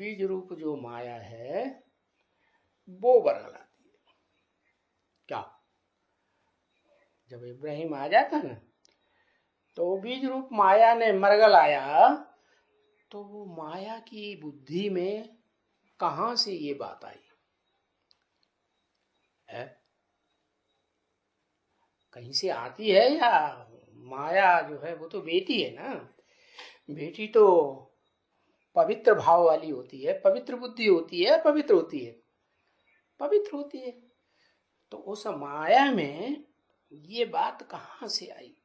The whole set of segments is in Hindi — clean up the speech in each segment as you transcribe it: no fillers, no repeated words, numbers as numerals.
बीज रूप जो माया है वो बरगलाती है। क्या? जब इब्राहिम आ जाता ना तो बीज रूप माया ने मरगल आया, तो वो माया की बुद्धि में कहां से ये बात आई है? कहीं से आती है या माया जो है वो तो बेटी है ना। बेटी तो पवित्र भाव वाली होती है, पवित्र बुद्धि होती है, पवित्र होती है, पवित्र होती है। तो उस माया में ये बात कहां से आई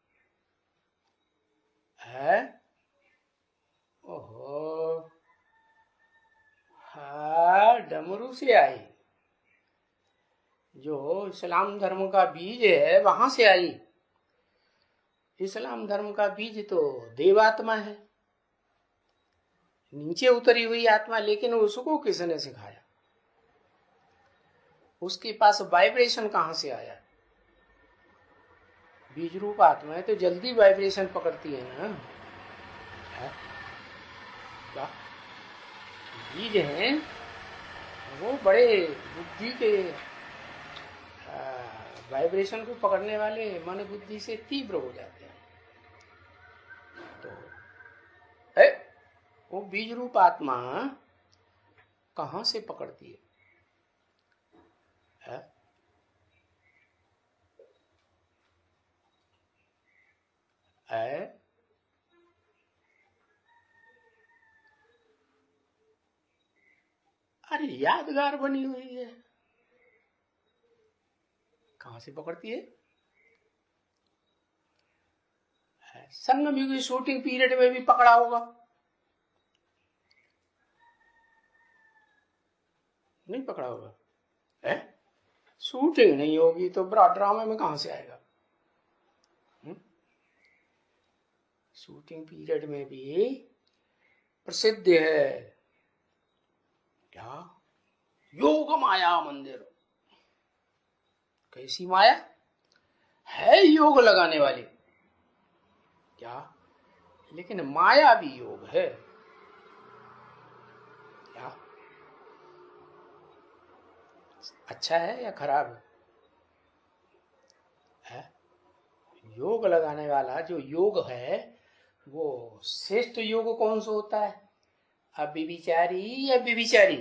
है? ओहो, हाँ, डमरू से आई। जो इस्लाम धर्म का बीज है वहां से आई। इस्लाम धर्म का बीज तो देवात्मा है, नीचे उतरी हुई आत्मा, लेकिन उसको किसने सिखाया? उसके पास वाइब्रेशन कहां से आया? बीज रूप आत्मा है तो जल्दी वाइब्रेशन पकड़ती है ना। है? क्या? बीज हैं वो बड़े बुद्धि के वाइब्रेशन को पकड़ने वाले मन बुद्धि से तीव्र हो जाते हैं। तो है वो बीज रूप आत्मा कहां से पकड़ती है? है? अरे यादगार बनी हुई है, कहां से पकड़ती है? संगम युग की शूटिंग पीरियड में भी पकड़ा होगा, नहीं पकड़ा होगा? है? शूटिंग नहीं होगी तो बड़ा ड्रामा में कहां से आएगा? शूटिंग पीरियड में भी प्रसिद्ध है क्या? योग माया मंदिर। कैसी माया है? योग लगाने वाली। क्या? लेकिन माया भी योग है क्या? अच्छा है या खराब है? योग लगाने वाला जो योग है वो श्रेष्ठ योग कौन सा होता है? अव्यभिचारी या व्यभिचारी?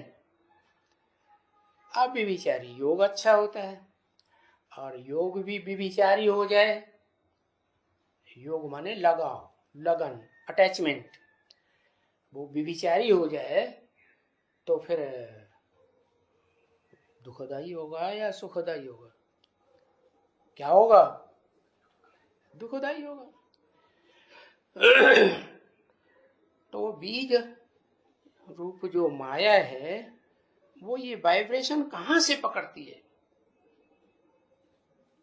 अव्यभिचारी योग अच्छा होता है। और योग भी व्यभिचारी हो जाए, योग माने लगाव, लगन, अटैचमेंट, वो व्यभिचारी हो जाए तो फिर दुखदाई होगा या सुखदाई होगा? क्या होगा? दुखदाई होगा। तो बीज रूप जो माया है वो ये वाइब्रेशन कहां से पकड़ती है?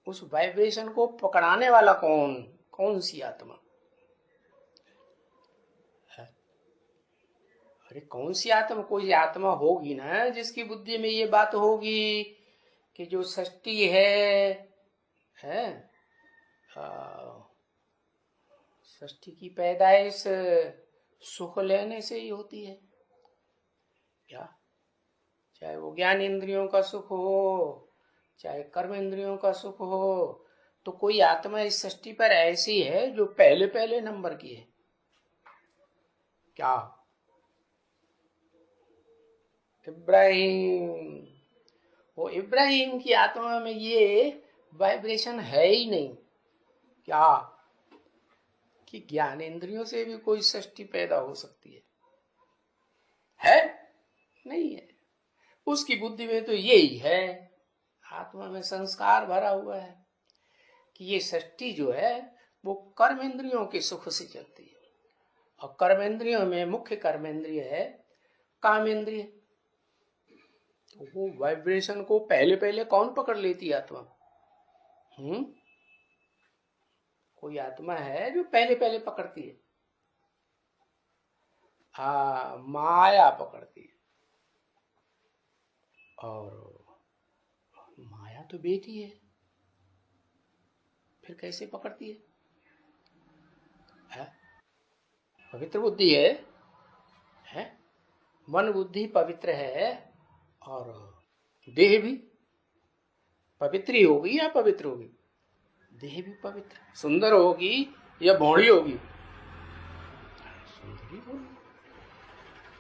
उस वाइब्रेशन को पकड़ाने वाला कौन? कौन सी आत्मा है? अरे कौन सी आत्मा? कोई आत्मा होगी ना जिसकी बुद्धि में ये बात होगी कि जो सृष्टि है सृष्टि की पैदाइश सुख लेने से ही होती है क्या? चाहे वो ज्ञान इंद्रियों का सुख हो, चाहे कर्म इंद्रियों का सुख हो, तो कोई आत्मा इस सृष्टि पर ऐसी है जो पहले पहले नंबर की है क्या? इब्राहिम, वो इब्राहिम की आत्मा में ये वाइब्रेशन है ही नहीं क्या कि ज्ञान इंद्रियों से भी कोई सृष्टि पैदा हो सकती है? नहीं है। उसकी बुद्धि में तो यही है, आत्मा में संस्कार भरा हुआ है कि ये सृष्टि जो है वो कर्म इंद्रियों के सुख से चलती है, और कर्म इंद्रियों में मुख्य कर्म इंद्रिय है काम इंद्रिय। तो वो वाइब्रेशन को पहले पहले कौन पकड़ लेती है? आत्मा। कोई आत्मा है जो पहले पहले पकड़ती है? माया पकड़ती है। और माया तो बेटी है, फिर कैसे पकड़ती है? पवित्र बुद्धि है? मन बुद्धि पवित्र है और देह भी पवित्र ही होगी या पवित्र होगी? देह भी पवित्र, सुंदर होगी या भौड़ी होगी? सुंदर ही होगी।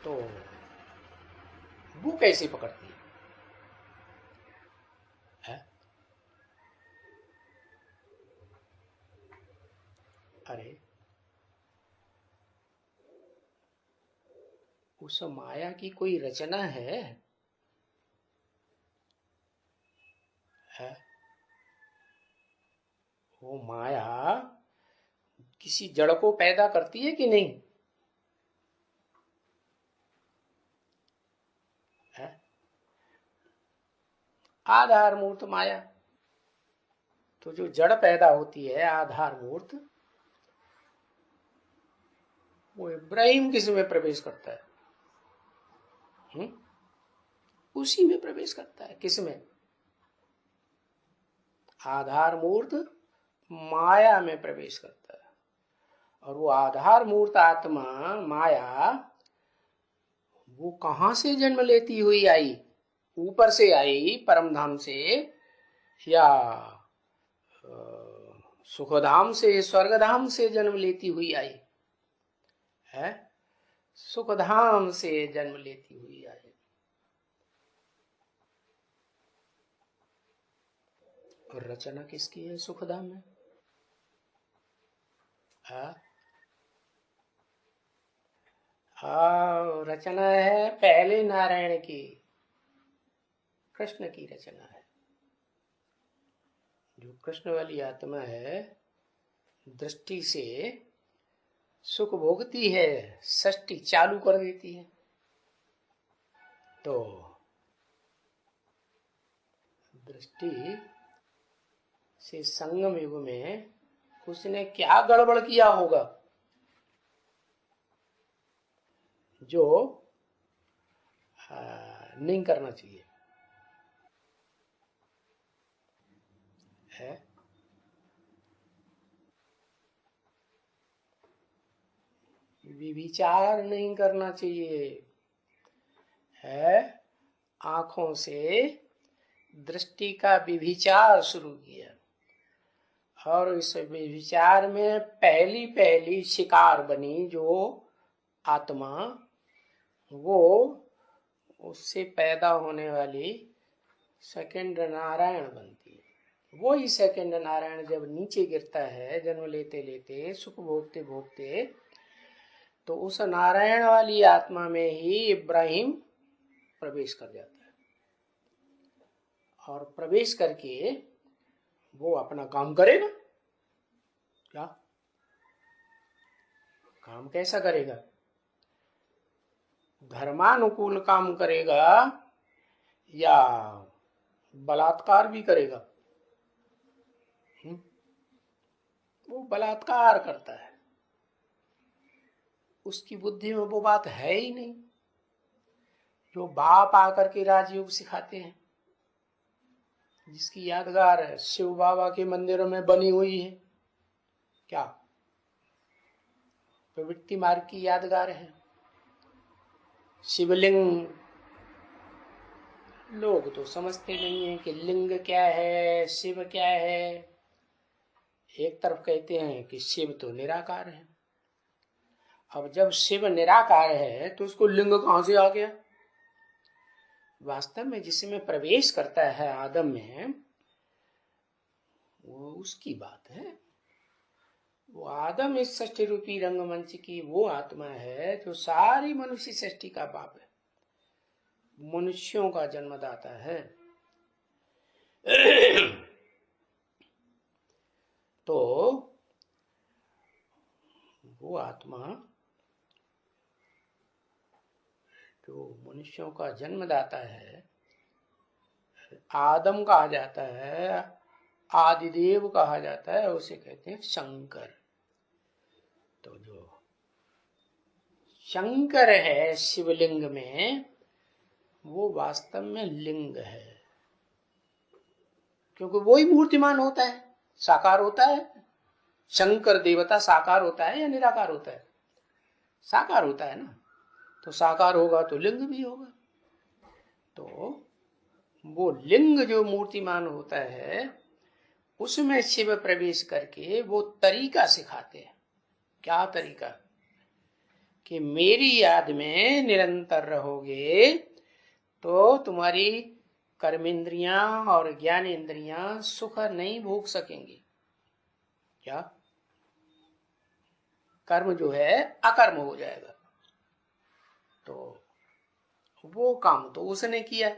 तो वो कैसे पकड़ती है? अरे उस माया की कोई रचना है? वो माया किसी जड़ को पैदा करती है कि नहीं? है? आधार मूर्त माया। तो जो जड़ पैदा होती है आधार मूर्त, वो इब्राहिम किस में प्रवेश करता है? उसी में प्रवेश करता है। किस में? आधार मूर्त माया में प्रवेश करता है। और वो आधार मूर्त आत्मा माया वो कहां से जन्म लेती हुई आई? ऊपर से आई परम धाम से, या सुखधाम से स्वर्गधाम से जन्म लेती हुई आई है? सुखधाम से जन्म लेती हुई आई। और रचना किसकी है सुखधाम में? रचना है पहले नारायण की, कृष्ण की रचना है। जो कृष्ण वाली आत्मा है दृष्टि से सुख भोगती है, सृष्टि चालू कर देती है। तो दृष्टि से संगम युग में उसने क्या गड़बड़ किया होगा जो नहीं करना चाहिए है? विचार नहीं करना चाहिए है। आंखों से दृष्टि का विचार शुरू किया और इस विचार में पहली पहली शिकार बनी जो आत्मा, वो उससे पैदा होने वाली सेकंड नारायण बनती है। वो ही सेकंड नारायण जब नीचे गिरता है जन्म लेते लेते सुख भोगते भोगते, तो उस नारायण वाली आत्मा में ही इब्राहिम प्रवेश कर जाता है। और प्रवेश करके वो अपना काम करेगा। क्या काम? कैसा करेगा? धर्मानुकूल काम करेगा या बलात्कार भी करेगा? वो बलात्कार करता है। उसकी बुद्धि में वो बात है ही नहीं जो बाप आकर के राजयोग सिखाते हैं, जिसकी यादगार शिव बाबा के मंदिरों में बनी हुई है। क्या? प्रवृत्ति मार्ग की यादगार है। शिवलिंग लोग तो समझते नहीं है कि लिंग क्या है, शिव क्या है। एक तरफ कहते हैं कि शिव तो निराकार है। अब जब शिव निराकार है तो उसको लिंग कहां से आ गया? वास्तव में जिसमें प्रवेश करता है आदम में, वो उसकी बात है। वो आदम इस सृष्टि रूपी रंगमंच की वो आत्मा है जो सारी मनुष्य सृष्टि का बाप है, मनुष्यों का जन्मदाता है। तो वो आत्मा जो मनुष्यों का जन्मदाता है, आदम कहा जाता है, आदिदेव कहा जाता है, उसे कहते हैं शंकर। तो जो शंकर है शिवलिंग में, वो वास्तव में लिंग है, क्योंकि वो ही मूर्तिमान होता है, साकार होता है। शंकर देवता साकार होता है या निराकार होता है? साकार होता है ना। तो साकार होगा तो लिंग भी होगा। तो वो लिंग जो मूर्तिमान होता है उसमें शिव प्रवेश करके वो तरीका सिखाते हैं। क्या तरीका? कि मेरी याद में निरंतर रहोगे तो तुम्हारी कर्मेंद्रियां और ज्ञानेंद्रियां सुख नहीं भोग सकेंगी। क्या? कर्म जो है अकर्म हो जाएगा। तो वो काम तो उसने किया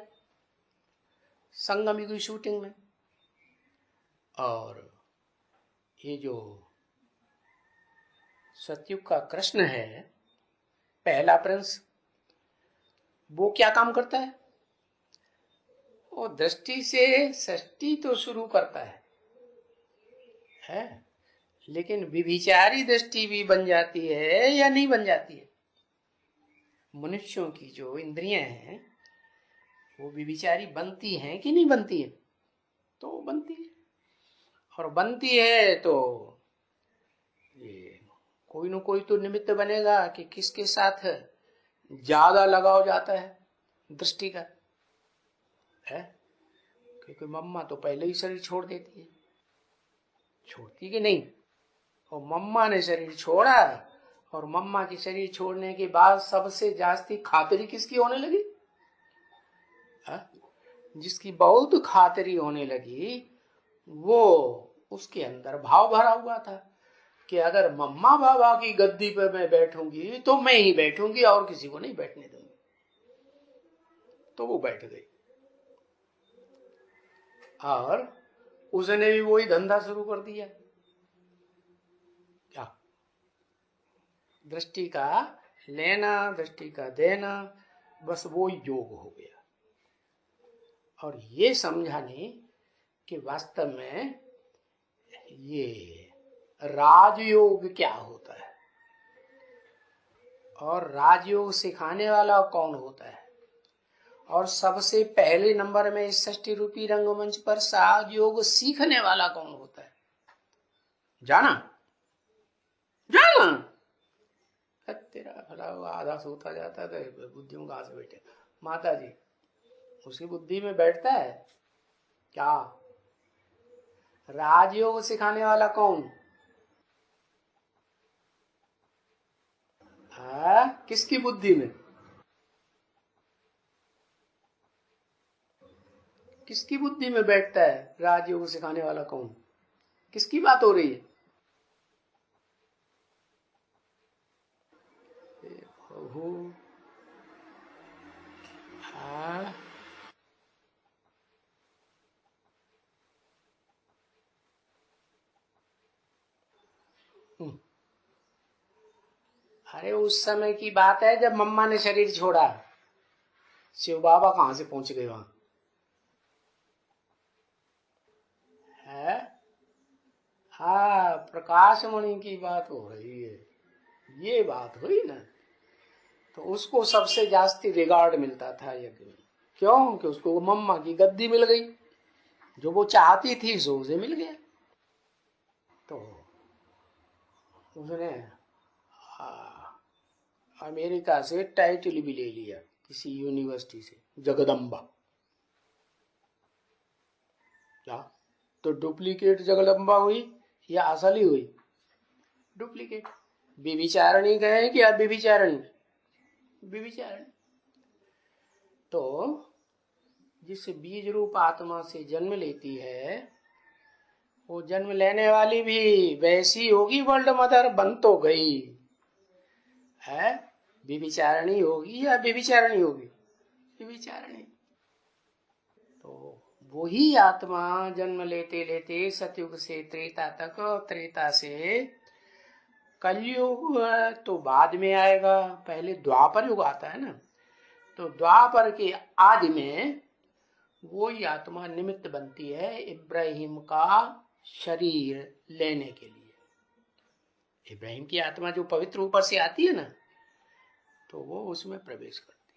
संगम की शूटिंग में। और ये जो सतयुग का कृष्ण है पहला प्रिंस, वो क्या काम करता है? वो दृष्टि से सृष्टि तो शुरू करता है लेकिन विभिचारी दृष्टि भी बन जाती है या नहीं बन जाती है? मनुष्यों की जो इंद्रियां हैं वो विभिचारी बनती हैं कि नहीं बनती है? तो बनती है। और बनती है तो ये कोई न कोई तो निमित्त बनेगा कि किसके साथ ज्यादा लगाव जाता है दृष्टि का है। क्योंकि मम्मा तो पहले ही शरीर छोड़ देती है, छोड़ती कि नहीं? और मम्मा ने शरीर छोड़ा और मम्मा की शरीर छोड़ने के बाद सबसे जास्ती खातिरी किसकी होने लगी? जिसकी बहुत खातिरी होने लगी वो उसके अंदर भाव भरा हुआ था कि अगर मम्मा बाबा की गद्दी पे मैं बैठूंगी तो मैं ही बैठूंगी और किसी को नहीं बैठने दूंगी। तो वो बैठ गई और उसने भी वही धंधा शुरू कर दिया। क्या? दृष्टि का लेना, दृष्टि का देना, बस वो योग हो गया। और ये समझाने कि वास्तव में ये राजयोग क्या होता है और राजयोग सिखाने वाला कौन होता है, और सबसे पहले नंबर में इस षष्ठी रूपी रंगमंच पर राजयोग सीखने वाला कौन होता है, जाना? जाना? तेरा भला आधा सोता जाता है तो बुद्धि में कहां से बैठे? माता जी उसकी बुद्धि में बैठता है क्या? राजयोग सिखाने वाला कौन? किसकी बुद्धि में? किसकी बुद्धि में बैठता है राजयोग सिखाने वाला कौन? किसकी बात हो रही है? प्रभु अरे उस समय की बात है जब मम्मा ने शरीर छोड़ा। शिव बाबा कहां से पहुंच गए वहां? है हाँ, प्रकाश मणि की बात हो रही है, ये बात हुई ना। तो उसको सबसे जास्ती रिगार्ड मिलता था यज्ञ में। क्यों? कि उसको मम्मा की गद्दी मिल गई, जो वो चाहती थी सो उसे मिल गया। तो उसने अमेरिका से टाइटल भी ले लिया किसी यूनिवर्सिटी से, जगदम्बा। क्या? तो डुप्लीकेट जगदम्बा हुई या असली हुई? डुप्लीकेट। विभिचारणी कहे कि अव्यभिचारणी? विभिचारणी। तो जिस बीज रूप आत्मा से जन्म लेती है वो जन्म लेने वाली भी वैसी होगी, वर्ल्ड मदर बन तो गई है, विभिचारणी होगी या व्यभिचारणी होगी? विभिचारणी। तो वही आत्मा जन्म लेते लेते सतयुग से त्रेता तक, त्रेता से कलयुग तो बाद में आएगा, पहले द्वापर युग आता है ना। तो द्वापर के आदि में वही आत्मा निमित्त बनती है इब्राहिम का शरीर लेने के लिए। इब्राहिम की आत्मा जो पवित्र ऊपर से आती है ना, तो वो उसमें प्रवेश करती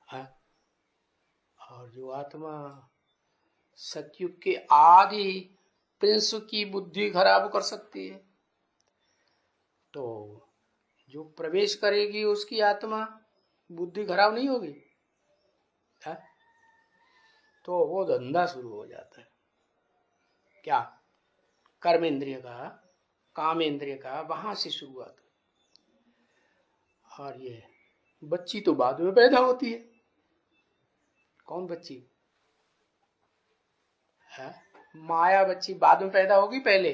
है। और जो आत्मा सतयुग के आदि प्रिंस की बुद्धि खराब कर सकती है, तो जो प्रवेश करेगी उसकी आत्मा बुद्धि खराब नहीं होगी है? तो वो धंधा शुरू हो जाता है। क्या? कर्मेंद्रिय का, कामेंद्रिय का, वहां से शुरुआत। और ये बच्ची तो बाद में पैदा होती है। कौन बच्ची है? माया बच्ची बाद में पैदा होगी, पहले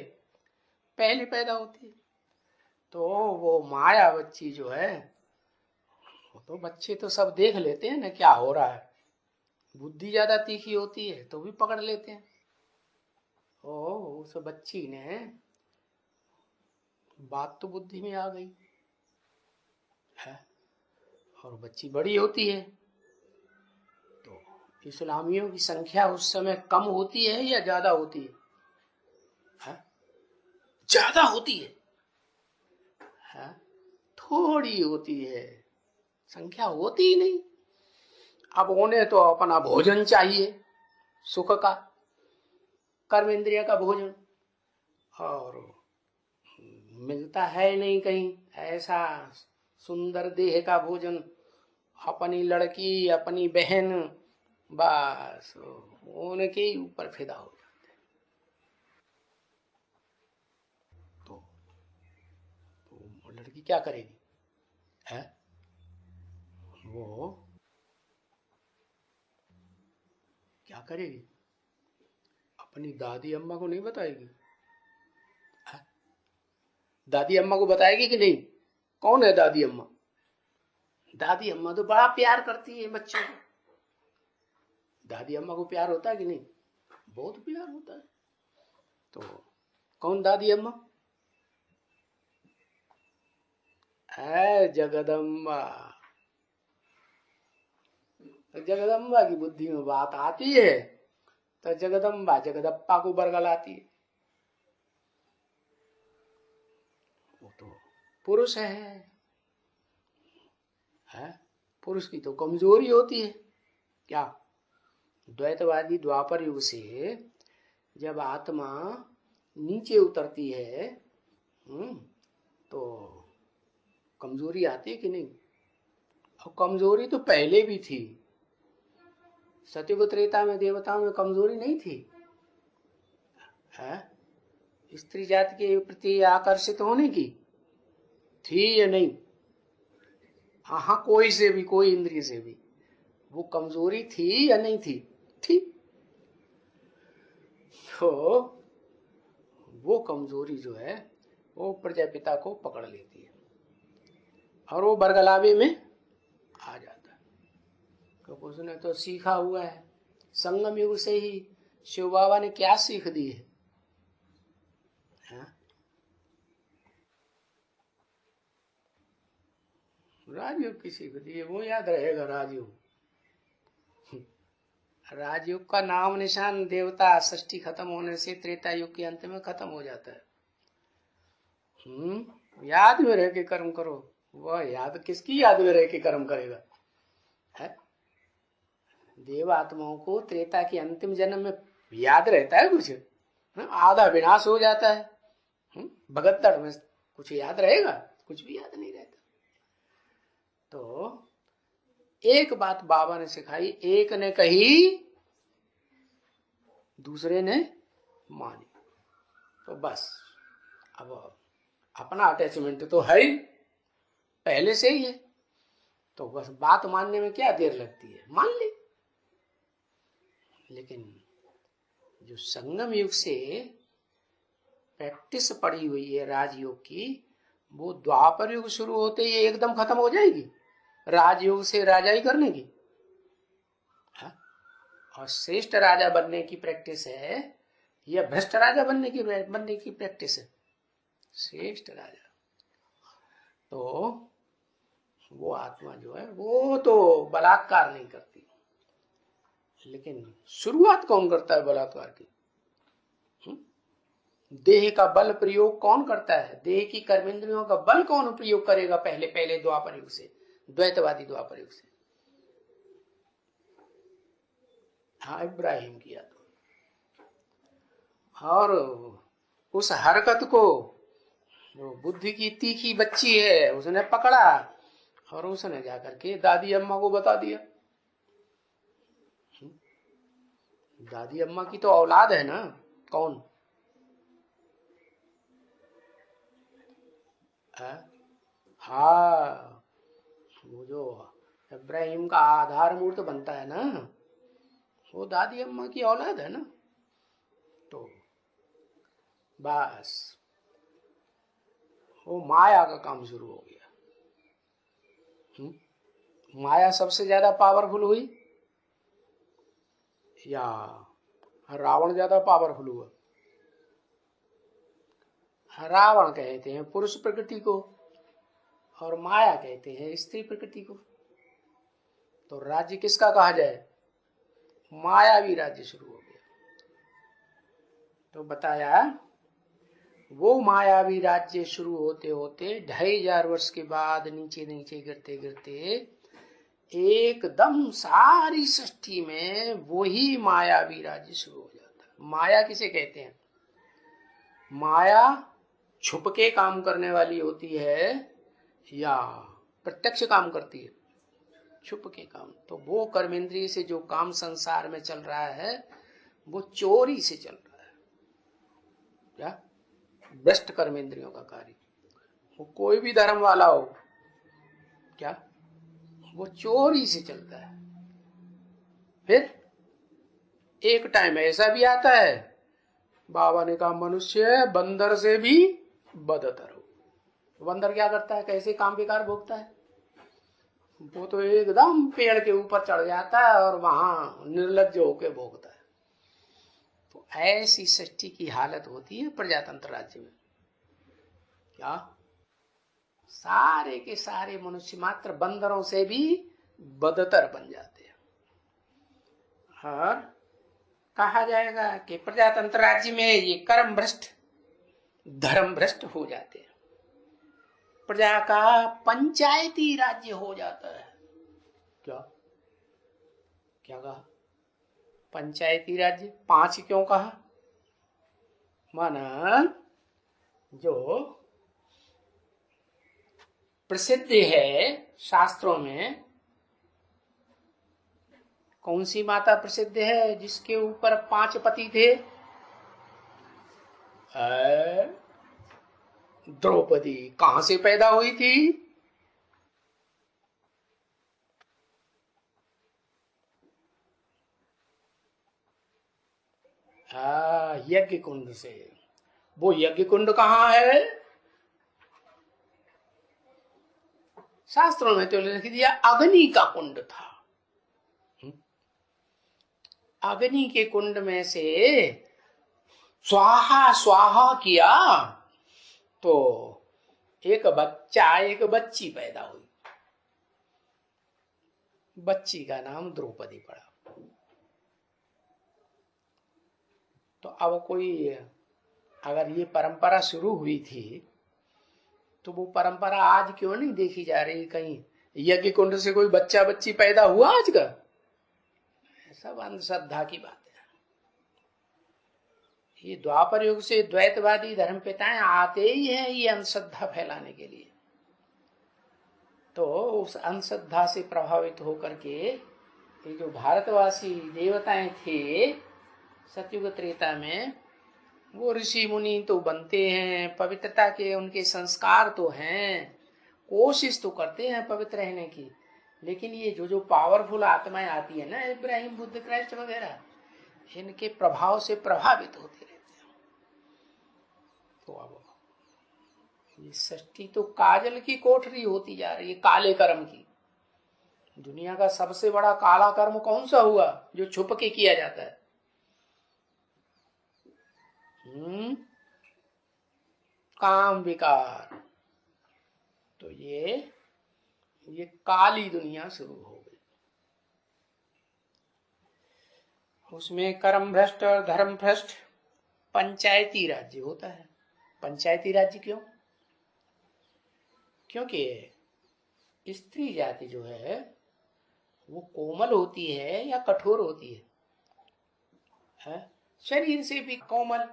पहले पैदा होती है। तो वो माया बच्ची जो है, वो तो बच्चे तो सब देख लेते हैं ना क्या हो रहा है। बुद्धि ज्यादा तीखी होती है तो भी पकड़ लेते हैं। उस बच्ची ने बात तो बुद्धि में आ गई है, और बच्ची बड़ी होती है। तो इस्लामियों की संख्या उस समय कम होती है या ज्यादा होती है? ज्यादा होती है? थोड़ी होती है, संख्या होती ही नहीं। अब उन्हें तो अपना भोजन चाहिए, सुख का, कर्म इंद्रिय का भोजन, और मिलता है नहीं कहीं ऐसा सुंदर देह का भोजन। अपनी लड़की, अपनी बहन, बस उनके ही ऊपर फिदा हो जाते। तो लड़की क्या करेगी है? वो क्या करेगी? अपनी दादी अम्मा को नहीं बताएगी है? दादी अम्मा को बताएगी कि नहीं? कौन है दादी अम्मा? दादी अम्मा तो बड़ा प्यार करती है बच्चों को। दादी अम्मा को प्यार होता है कि नहीं? बहुत प्यार होता है। तो कौन दादी अम्मा है? जगदम्बा। जगदम्बा की बुद्धि में बात आती है तो जगदम्बा जगदप्पा को बरगलाती है। वो तो पुरुष है? पुरुष की तो कमजोरी होती है। क्या? द्वैतवादी द्वापर युग से जब आत्मा नीचे उतरती है तो कमजोरी आती है कि नहीं? और कमजोरी तो पहले भी थी। सतयुग त्रेता में देवताओं में कमजोरी नहीं थी है? स्त्री जाति के प्रति आकर्षित होने की थी या नहीं? हाँ, कोई से भी, कोई इंद्रिय से भी वो कमजोरी थी या नहीं थी? थी। तो वो कमजोरी जो है वो प्रजापिता को पकड़ लेती है और वो बरगलावे में आ जाता है। तो उसने तो सीखा हुआ है संगम युग से ही। शिव बाबा ने क्या सीख दी है? राजयोग की सीख दी है, वो याद रहेगा। राजयोग, राजयोग का नाम निशान देवता सृष्टि खत्म होने से त्रेता युग के अंत में खत्म हो जाता है। याद में रह के कर्म करो। वह याद किसकी याद में रह के कर्म करेगा है? देव आत्माओं को त्रेता के अंतिम जन्म में याद रहता है कुछ? आधा विनाश हो जाता है। भगतड़ में कुछ याद रहेगा? कुछ भी याद नहीं रहता। तो एक बात बाबा ने सिखाई, एक ने कही दूसरे ने मानी, तो बस अब अपना अटैचमेंट तो है ही, पहले से ही है। तो बस बात मानने में क्या देर लगती है, मान ले। लेकिन जो संगम युग से प्रैक्टिस पड़ी हुई है राजयोग की, वो द्वापर युग शुरू होते ही एकदम खत्म हो जाएगी। राजयोग से राजाई करने की और श्रेष्ठ राजा बनने की प्रैक्टिस है या भ्रष्ट राजा बनने की प्रैक्टिस है? श्रेष्ठ राजा। तो वो आत्मा जो है वो तो बलात्कार नहीं करती, लेकिन शुरुआत कौन करता है बलात्कार की? देह का बल प्रयोग कौन करता है? देह की कर्मेंद्रियों का बल कौन प्रयोग करेगा? पहले पहले द्वापर युग से, द्वैतवादी द्वापर युग से। हाँ, इब्राहिम किया तो। और उस हरकत को जो बुद्धि की तीखी बच्ची है उसने पकड़ा और उसने जाकर के दादी अम्मा को बता दिया। दादी अम्मा की तो औलाद है ना, कौन? हाँ, वो जो इब्राहिम का आधार मूर्त बनता है ना, वो दादी अम्मा की औलाद है ना। तो बस वो माया का काम शुरू हो गया। माया सबसे ज्यादा पावरफुल हुई या रावण ज्यादा पावरफुल हुआ? रावण कहते हैं पुरुष प्रकृति को और माया कहते हैं स्त्री प्रकृति को। तो राज्य किसका कहा जाए? मायावी राज्य शुरू हो गया। तो बताया वो मायावी राज्य शुरू होते होते 2500 वर्ष के बाद नीचे नीचे गिरते गिरते एकदम सारी सृष्टि में वही मायावी राज्य शुरू हो जाता है। माया किसे कहते हैं? माया छुप के काम करने वाली होती है या प्रत्यक्ष काम करती है? छुप के काम। तो वो कर्मेंद्रिय से जो काम संसार में चल रहा है वो चोरी से चल रहा है। क्या? भ्रष्ट कर्मेंद्रियों का कार्य। वो कोई भी धर्म वाला हो, क्या वो चोरी से चलता है। फिर एक टाइम ऐसा भी आता है, बाबा ने कहा मनुष्य बंदर से भी बदतर हो। बंदर क्या करता है, कैसे काम बेकार भोगता है? वो तो एकदम पेड़ के ऊपर चढ़ जाता है और वहां निर्लज्ज होकर भोगता है। तो ऐसी सृष्टि की हालत होती है प्रजातंत्र राज्य में। क्या सारे के सारे मनुष्य मात्र बंदरों से भी बदतर बन जाते हैं। और कहा जाएगा कि प्रजातंत्र राज्य में ये कर्म भ्रष्ट धर्म भ्रष्ट हो जाते हैं। प्रजा का पंचायती राज्य हो जाता है। क्या क्या कहा? पंचायती राज्य। 5 क्यों कहा? माना जो प्रसिद्ध है शास्त्रों में, कौन सी माता प्रसिद्ध है जिसके ऊपर 5 पति थे? द्रौपदी। कहां से पैदा हुई थी? यज्ञ कुंड से। वो यज्ञ कुंड कहाँ है? शास्त्रों में तो लिख दिया अग्नि का कुंड था। अग्नि के कुंड में से स्वाहा स्वाहा किया तो एक बच्चा एक बच्ची पैदा हुई। बच्ची का नाम द्रौपदी पड़ा। तो अब कोई अगर ये परंपरा शुरू हुई थी तो वो परंपरा आज क्यों नहीं देखी जा रही? कहीं यज्ञ कुंड से कोई बच्चा बच्ची पैदा हुआ आज का? सब अंधश्रद्धा की बात है। ये द्वापर युग से द्वैतवादी धर्म पिताएं आते ही हैं ये अंधश्रद्धा फैलाने के लिए। तो उस अंधश्रद्धा से प्रभावित होकर के ये जो भारतवासी देवताएं थे सतयुग त्रेता में, वो ऋषि मुनि तो बनते हैं, पवित्रता के उनके संस्कार तो हैं, कोशिश तो करते हैं पवित्र रहने की, लेकिन ये जो जो पावरफुल आत्माएं आती है ना, इब्राहिम बुद्ध क्राइस्ट वगैरह, इनके प्रभाव से प्रभावित होते रहते हैं। तो अब ये सृष्टि तो काजल की कोठरी होती जा रही है, काले कर्म की। दुनिया का सबसे बड़ा काला कर्म कौन सा हुआ जो छुप के किया जाता है? काम विकार। तो ये काली दुनिया शुरू हो गई। उसमें कर्म भ्रष्ट और धर्म भ्रष्ट पंचायती राज्य होता है। पंचायती राज्य क्यों? क्योंकि स्त्री जाति जो है वो कोमल होती है या कठोर होती है? शरीर से भी कोमल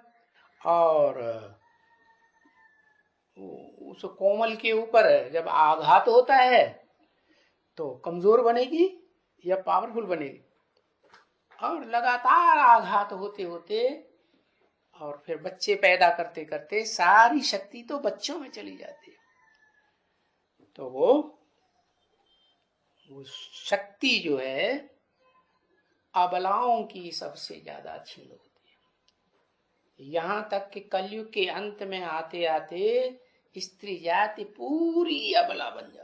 और उस कोमल के ऊपर जब आघात होता है तो कमजोर बनेगी या पावरफुल बनेगी? और लगातार आघात होते होते और फिर बच्चे पैदा करते करते सारी शक्ति तो बच्चों में चली जाती है। तो वो शक्ति जो है अबलाओं की सबसे ज्यादा छीन होती है। यहां तक कि कलयुग के अंत में आते आते स्त्री जाति पूरी अबला बन जाती।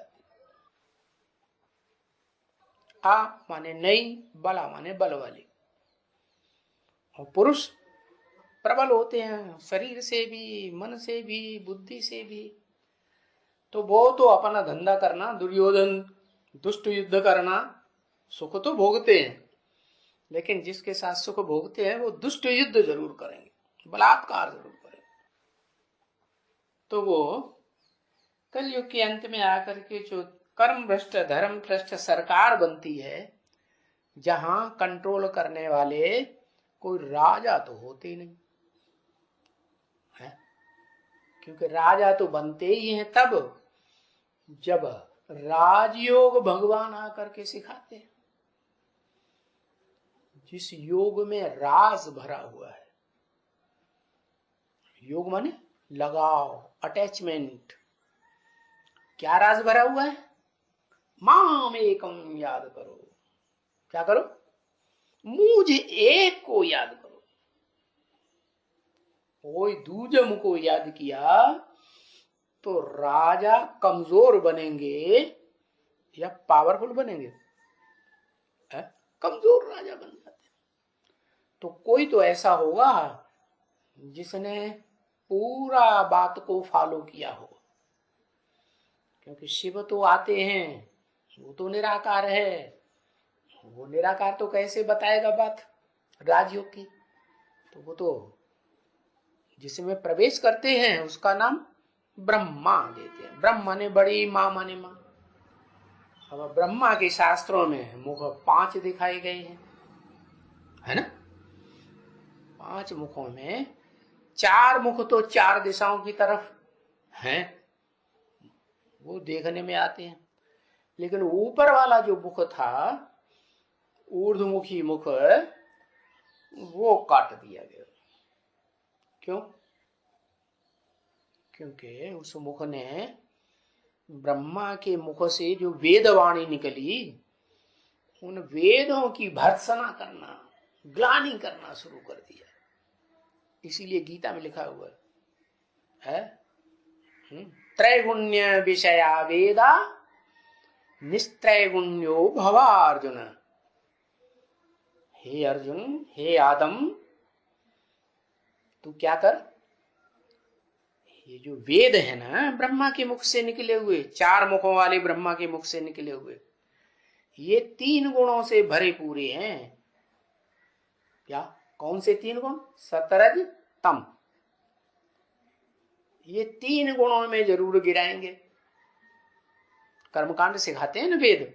आ माने नहीं, बला माने बल वाली। और पुरुष प्रबल होते हैं, शरीर से भी, मन से भी, बुद्धि से भी। तो वो तो अपना धंधा करना, दुर्योधन दुष्ट युद्ध करना, सुख तो भोगते हैं, लेकिन जिसके साथ सुख भोगते हैं वो दुष्ट युद्ध जरूर करेंगे, बलात्कार जरूर करेंगे। तो वो कलयुग के अंत में आकर के जो कर्म भ्रष्ट धर्म भ्रष्ट सरकार बनती है, जहां कंट्रोल करने वाले कोई राजा तो होते नहीं है, क्योंकि राजा तो बनते ही हैं तब जब राजयोग भगवान आकर के सिखाते हैं, जिस योग में राज भरा हुआ है। योग माने लगाव, अटैचमेंट। क्या राज भरा हुआ है? माम एकम याद करो। क्या करो? मुझे एक को याद करो। कोई दूजम को याद किया तो राजा कमजोर बनेंगे या पावरफुल बनेंगे? कमजोर राजा बन जाते। तो कोई तो ऐसा होगा जिसने पूरा बात को फॉलो किया हो, क्योंकि शिव तो आते हैं, वो तो निराकार है। वो निराकार तो कैसे बताएगा बात राजयोग की? तो वो तो जिसमें प्रवेश करते हैं उसका नाम ब्रह्मा देते हैं। ब्रह्म माने बड़ी, माँ माने माँ। अब ब्रह्मा के शास्त्रों में मुख 5 दिखाए गए हैं, है ना? 5 मुखों में 4 मुख तो 4 दिशाओं की तरफ हैं, वो देखने में आते हैं। लेकिन ऊपर वाला जो मुख था, ऊर्ध्वमुखी मुख, वो काट दिया गया। क्यों? क्योंकि उस मुख ने ब्रह्मा के मुख से जो वेदवाणी निकली, उन वेदों की भर्त्सना करना, ग्लानि करना शुरू कर दिया। इसीलिए गीता में लिखा हुआ है त्रैगुण्य विषया वेदा निस्त्रैगुण्यो भवा अर्जुन। हे अर्जुन, हे आदम, तू क्या कर, ये जो वेद है ना ब्रह्मा के मुख से निकले हुए, 4 मुखों वाले ब्रह्मा के मुख से निकले हुए, ये 3 गुणों से भरे पूरे हैं। क्या? कौन से 3 गुण? सतरज तम। ये 3 गुणों में जरूर गिराएंगे। कर्मकांड सिखाते हैं ना वेद,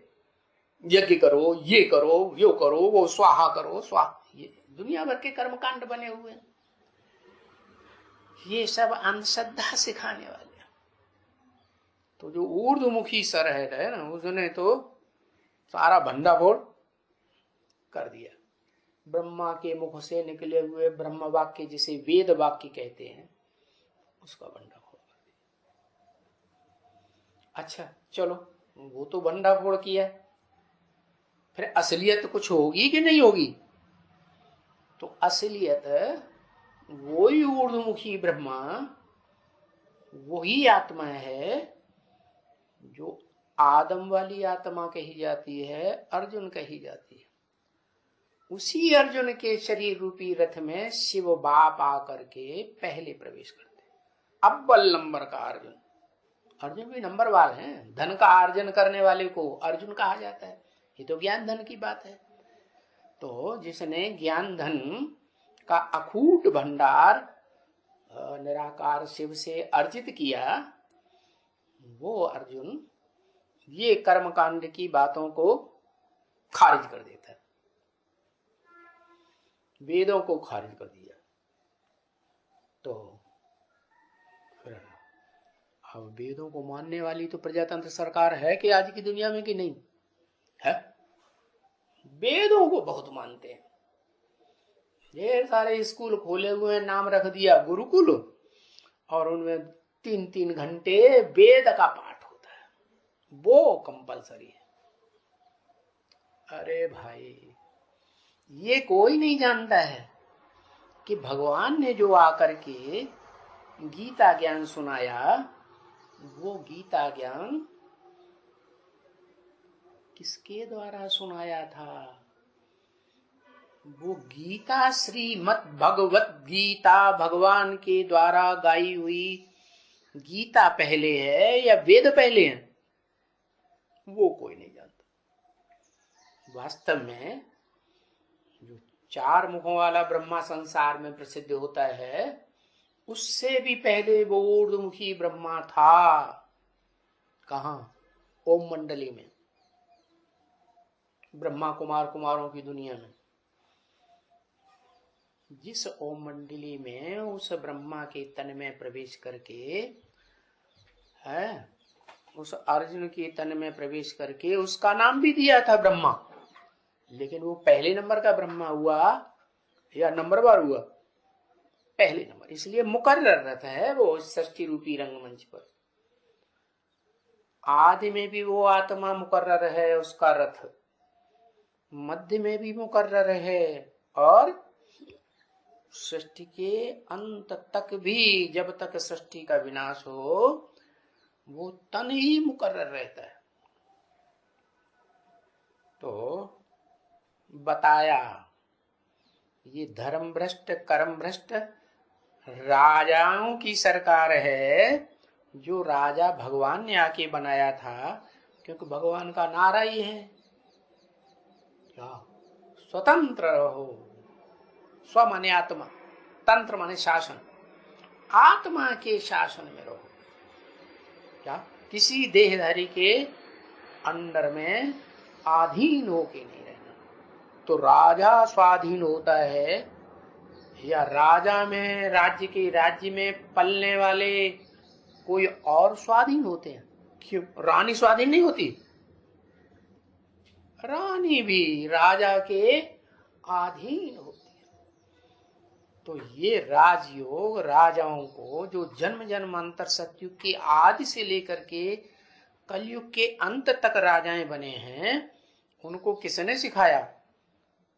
यज्ञ करो, ये करो, यो करो, वो स्वाहा करो, स्वाहा। ये दुनिया भर के कर्मकांड बने हुए हैं। ये सब अंधश्रद्धा सिखाने वाले। तो जो ऊर्ध्वमुखी सरहद है ना, उसने तो सारा भंडाफोड़ कर दिया। ब्रह्मा के मुख से निकले हुए ब्रह्म वाक्य, जिसे वेद वाक्य कहते हैं, उसका भंडाफोड़ कर दिया। अच्छा चलो, वो तो भंडाफोड़ किया, फिर असलियत कुछ होगी कि नहीं होगी? तो असलियत वही ऊर्ध्वमुखी ब्रह्मा, वही आत्मा है जो आदम वाली आत्मा कही जाती है, अर्जुन कही जाती है। उसी अर्जुन के शरीर रूपी रथ में शिव बाप आकर के पहले प्रवेश करते हैं। अव्वल नंबर का अर्जुन। अर्जुन भी नंबरवार है। धन का अर्जन करने वाले को अर्जुन कहा जाता है। ये तो ज्ञान धन की बात है। तो जिसने ज्ञान धन का अखूट भंडार निराकार शिव से अर्जित किया, वो अर्जुन ये कर्मकांड की बातों को खारिज कर देता है, वेदों को खारिज कर दिया। तो फिर अब वेदों को मानने वाली तो प्रजातंत्र सरकार है कि आज की दुनिया में कि नहीं है? वेदों को बहुत मानते हैं। ढेर सारे स्कूल खोले हुए हैं, नाम रख दिया गुरुकुल, और उनमें 3-3 घंटे वेद का पाठ होता है, वो कंपलसरी है। अरे भाई, ये कोई नहीं जानता है कि भगवान ने जो आकर के गीता ज्ञान सुनाया, वो गीता ज्ञान किसके द्वारा सुनाया था? वो गीता श्रीमद् भगवत गीता भगवान के द्वारा गाई हुई गीता पहले है या वेद पहले है, वो कोई नहीं जानता। वास्तव में जो 4 मुखों वाला ब्रह्मा संसार में प्रसिद्ध होता है, उससे भी पहले वो ऊर्ध्वमुखी ब्रह्मा था। कहाँ? ओम मंडली में, ब्रह्मा कुमारों की दुनिया में। जिस ओम मंडली में उस ब्रह्मा के तन में प्रवेश करके है, उस अर्जुन के तन में प्रवेश करके उसका नाम भी दिया था ब्रह्मा, लेकिन वो पहले नंबर का ब्रह्मा हुआ या नंबरवार हुआ? पहले नंबर। इसलिए मुकर्रर रथ है वो सृष्टि रूपी रंगमंच पर। आदि में भी वो आत्मा मुकर्रर है, उसका रथ मध्य में भी मुकर्रर है, और सृष्टि के अंत तक भी, जब तक सृष्टि का विनाश हो, वो तन ही मुकर्रर रहता है। तो बताया ये धर्म भ्रष्ट कर्म भ्रष्ट राजाओं की सरकार है, जो राजा भगवान ने आके बनाया था, क्योंकि भगवान का नारा ही है क्या? स्वतंत्र रहो। स्व माने आत्मा, तंत्र माने शासन, आत्मा के शासन में रहो। क्या? किसी देहधारी के अंडर में अधीन होके नहीं रहना। तो राजा स्वाधीन होता है, या राजा में राज्य में पलने वाले कोई और स्वाधीन होते हैं? क्यों? रानी स्वाधीन नहीं होती? रानी भी राजा के अधीन होती है। तो ये राजयोग राजाओं को, जो जन्म जन्मांतर सतयुग के आदि से लेकर के कलयुग के अंत तक राजाएं बने हैं, उनको किसने सिखाया?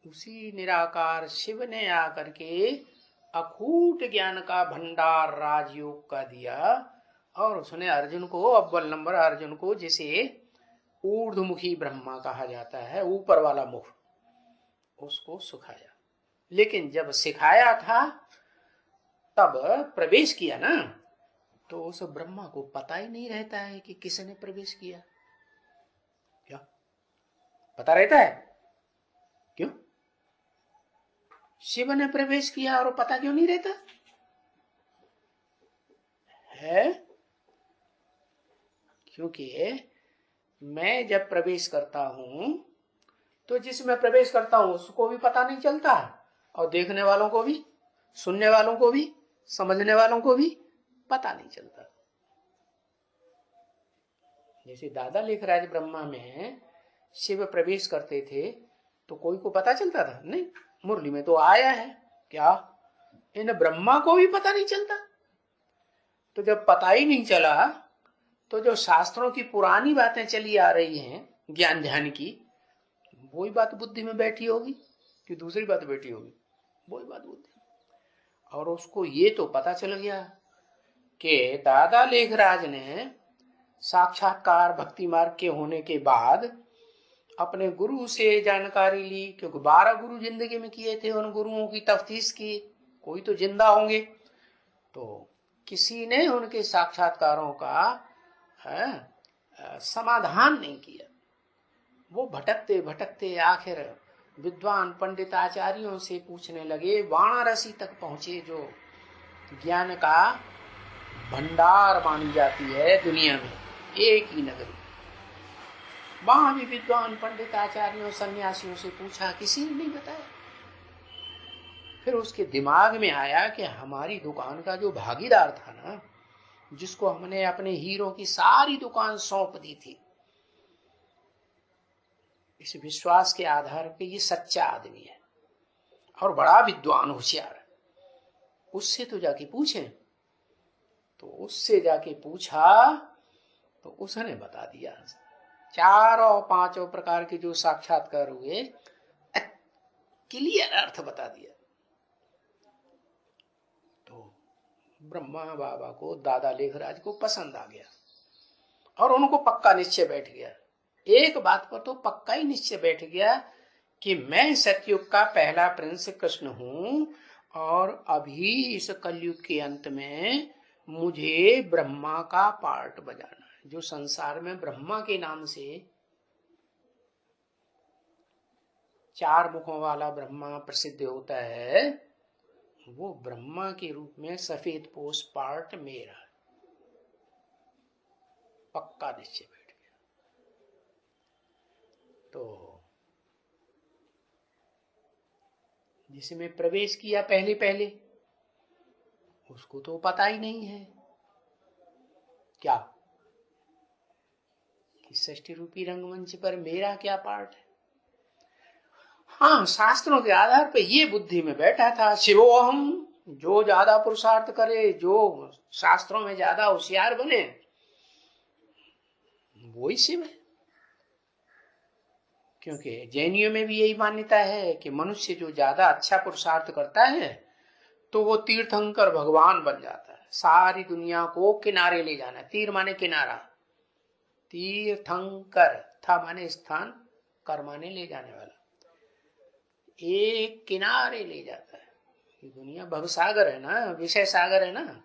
उसी निराकार शिव ने आकर के अकूट ज्ञान का भंडार राजयोग का दिया, और उसने अर्जुन को, अव्वल नंबर अर्जुन को, जिसे ऊर्ध्वमुखी ब्रह्मा कहा जाता है, ऊपर वाला मुख, उसको सिखाया। लेकिन जब सिखाया था तब प्रवेश किया ना, तो उस ब्रह्मा को पता ही नहीं रहता है कि किसने प्रवेश किया। क्या पता रहता है? क्यों? शिव ने प्रवेश किया और पता क्यों नहीं रहता है? क्योंकि मैं जब प्रवेश करता हूं, तो जिसमें प्रवेश करता हूं उसको भी पता नहीं चलता, और देखने वालों को भी, सुनने वालों को भी, समझने वालों को भी पता नहीं चलता। जैसे दादा लेखराज ब्रह्मा में शिव प्रवेश करते थे, तो कोई को पता चलता था? नहीं। मुरली में तो आया है, क्या इन ब्रह्मा को भी पता नहीं चलता? तो जब पता ही नहीं चला, तो जो शास्त्रों की पुरानी बातें चली आ रही हैं ज्ञान ध्यान की, वही बात बुद्धि में बैठी होगी कि दूसरी बात बैठी होगी? वही बात बुद्धि। और उसको ये तो पता चल गया कि दादा लेखराज ने साक्षात्कार भक्ति मार्ग के होने के बाद अपने गुरु से जानकारी ली, क्योंकि 12 गुरु जिंदगी में किए थे, उन गुरुओं की तफ्तीश की, कोई तो जिंदा होंगे। तो किसी ने उनके साक्षात्कारों का समाधान नहीं किया। वो भटकते भटकते आखिर विद्वान पंडित आचार्यों से पूछने लगे, वाराणसी तक पहुंचे, जो ज्ञान का भंडार मानी जाती है दुनिया में, एक ही नगरी। वहां भी विद्वान पंडित आचार्यों सन्यासियों से पूछा, किसी ने नहीं बताया। फिर उसके दिमाग में आया कि हमारी दुकान का जो भागीदार था ना, जिसको हमने अपने हीरो की सारी दुकान सौंप दी थी, इस विश्वास के आधार पे ये सच्चा आदमी है और बड़ा विद्वान होशियार है, उससे तो जाके पूछें। तो उससे जाके पूछा तो उसने बता दिया, चारों पांचों प्रकार के जो साक्षात्कार हुए क्लियर अर्थ बता दिया। तो ब्रह्मा बाबा को, दादा लेखराज को पसंद आ गया और उनको पक्का निश्चय बैठ गया, एक बात पर तो पक्का ही निश्चय बैठ गया कि मैं सतयुग का पहला प्रिंस कृष्ण हूं और अभी इस कलयुग के अंत में मुझे ब्रह्मा का पार्ट बजाना है। जो संसार में ब्रह्मा के नाम से 4 मुखों वाला ब्रह्मा प्रसिद्ध होता है, वो ब्रह्मा के रूप में सफेद पोष पार्ट मेरा, पक्का निश्चय बैठ गया। तो जिसमें प्रवेश किया पहले पहले, उसको तो पता ही नहीं है क्या कि षष्ठी रूपी रंगमंच पर मेरा क्या पार्ट है। हाँ, शास्त्रों के आधार पर ये बुद्धि में बैठा था, शिवोहम, जो ज्यादा पुरुषार्थ करे, जो शास्त्रों में ज्यादा होशियार बने, वो ही शिव है। क्योंकि जैनियों में भी यही मान्यता है कि मनुष्य जो ज्यादा अच्छा पुरुषार्थ करता है तो वो तीर्थंकर भगवान बन जाता है, सारी दुनिया को किनारे ले जाना। तीर माने किनारा, तीर्थंकर, था माने स्थान, कर माने ले जाने वाला, एक किनारे ले जाता है। ये दुनिया भवसागर है ना, विषय सागर है ना,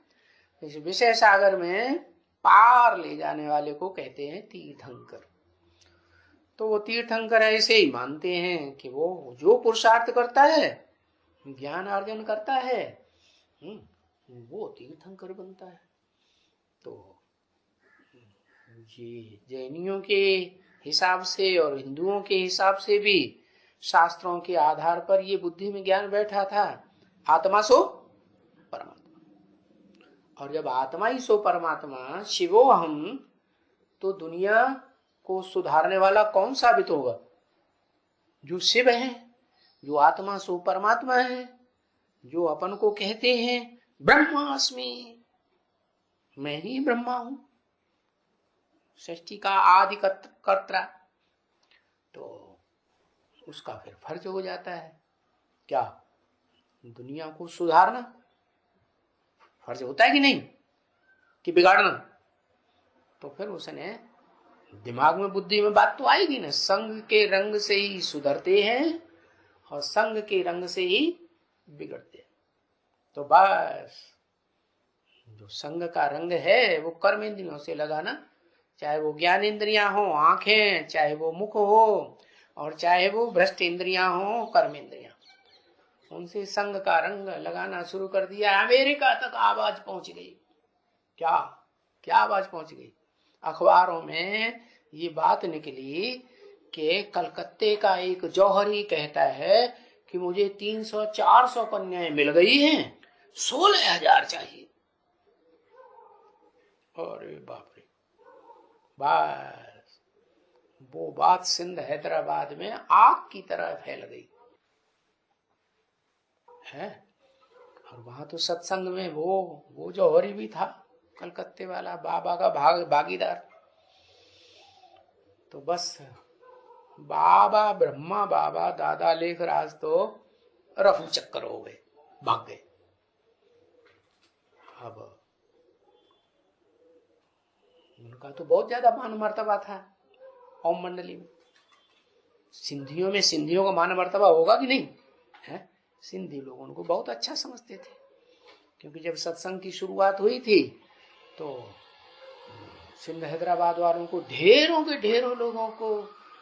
इस विषय सागर में पार ले जाने वाले को कहते हैं तीर्थंकर। तो वो तीर्थंकर ऐसे ही मानते हैं कि वो जो पुरुषार्थ करता है, ज्ञान अर्जन करता है, वो तीर्थंकर बनता है। तो ये जैनियों के हिसाब से और हिंदुओं के हिसाब से भी शास्त्रों के आधार पर ये बुद्धि में ज्ञान बैठा था, आत्मा सो परमात्मा। और जब आत्मा ही सो परमात्मा, शिवो हम, तो दुनिया को सुधारने वाला कौन साबित होगा? जो शिव है, जो आत्मा सो परमात्मा है, जो अपन को कहते हैं ब्रह्मास्मि, मैं ही ब्रह्मा हूं, सृष्टि का आदि कर्ता। तो उसका फिर फर्ज हो जाता है क्या? दुनिया को सुधारना फर्ज होता है कि नहीं, कि बिगाड़ना? तो फिर उसने दिमाग में, बुद्धि में बात तो आएगी ना, संग के रंग से ही सुधरते हैं और संग के रंग से ही बिगड़ते हैं। तो बस जो संग का रंग है वो कर्म इंद्रियों से लगाना, चाहे वो ज्ञान इंद्रियां हो, आंखें, चाहे वो मुख हो, और चाहे वो भ्रष्ट इंद्रियां हो, कर्म इंद्रियां, उनसे संग का रंग लगाना शुरू कर दिया। अमेरिका तक आवाज पहुंच गई। क्या क्या आवाज पहुंच गई? अखबारों में ये बात निकली कि कलकत्ते का एक जौहरी कहता है कि मुझे 300-400 कन्याएं मिल गई हैं, 16,000 चाहिए। अरे बाप रे, बस वो बात सिंध हैदराबाद में आग की तरह फैल गई है। और वहां तो सत्संग में वो जौहरी भी था, कलकत्ते वाला, बाबा का भागीदार। तो बस बाबा, ब्रह्मा बाबा, दादा लेखराज तो रफू चक्कर हो गए, भाग गए। अब उनका तो बहुत ज्यादा मान मर्तबा था ओम मंडली में। सिंधियों में सिंधियों का मान मर्तबा होगा कि नहीं है? सिंधी लोग उनको बहुत अच्छा समझते थे, क्योंकि जब सत्संग की शुरुआत हुई थी तो सिंध हैदराबाद वालों को ढेरों के ढेरों लोगों को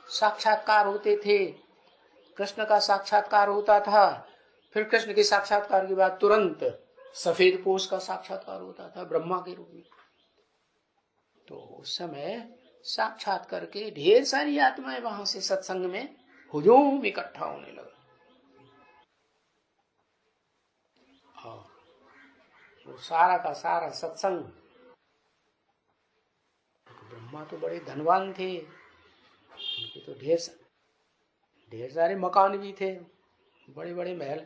साक्षात्कार होते थे। कृष्ण का साक्षात्कार होता था, फिर कृष्ण के साक्षात्कार के बाद तुरंत सफेद पोष का साक्षात्कार होता था ब्रह्मा के रूप में। तो उस समय साक्षात करके ढेर सारी आत्माएं वहां से सत्संग में हुजूम इकट्ठा होने लगा। और वो सारा का सारा सत्संग ब्रह्मा तो बड़े धनवान थे, उनके तो ढेर सारे मकान भी थे, बड़े बड़े महल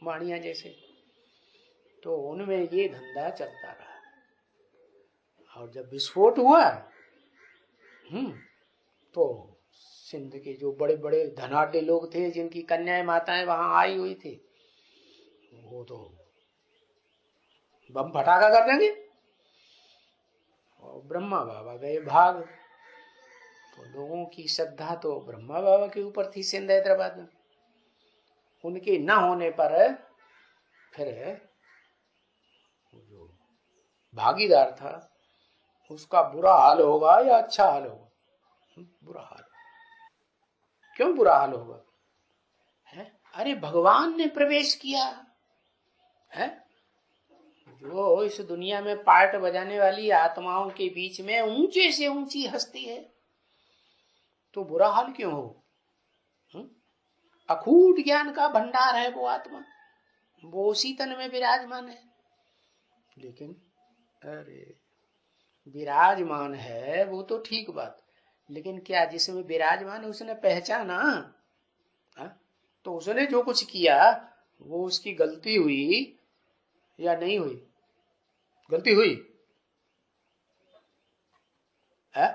माड़ियां जैसे। तो उनमें ये धंधा चलता रहा। और जब विस्फोट हुआ तो सिंध के जो बड़े बड़े धनाढ्य लोग थे, जिनकी कन्याएं माताएं वहां आई हुई थी, वो तो बम फटाका कर देंगे। और ब्रह्मा बाबा गए भाग। तो लोगों की श्रद्धा तो ब्रह्मा बाबा के ऊपर थी सिंध हैदराबाद में। उनके न होने पर फिर जो भागीदार था उसका बुरा हाल होगा या अच्छा हाल होगा? बुरा हाल। क्यों बुरा हाल होगा? है? अरे भगवान ने प्रवेश किया है, जो इस दुनिया में पार्ट बजाने वाली आत्माओं के बीच में ऊंचे से ऊंची हस्ती है, तो बुरा हाल क्यों हो? अखूट ज्ञान का भंडार है वो आत्मा, वो उसी तन में विराजमान है। लेकिन अरे विराजमान है वो तो ठीक बात, लेकिन क्या जिसमें विराजमान है उसने पहचाना? तो उसने जो कुछ किया वो उसकी गलती हुई या नहीं हुई? गलती हुई है?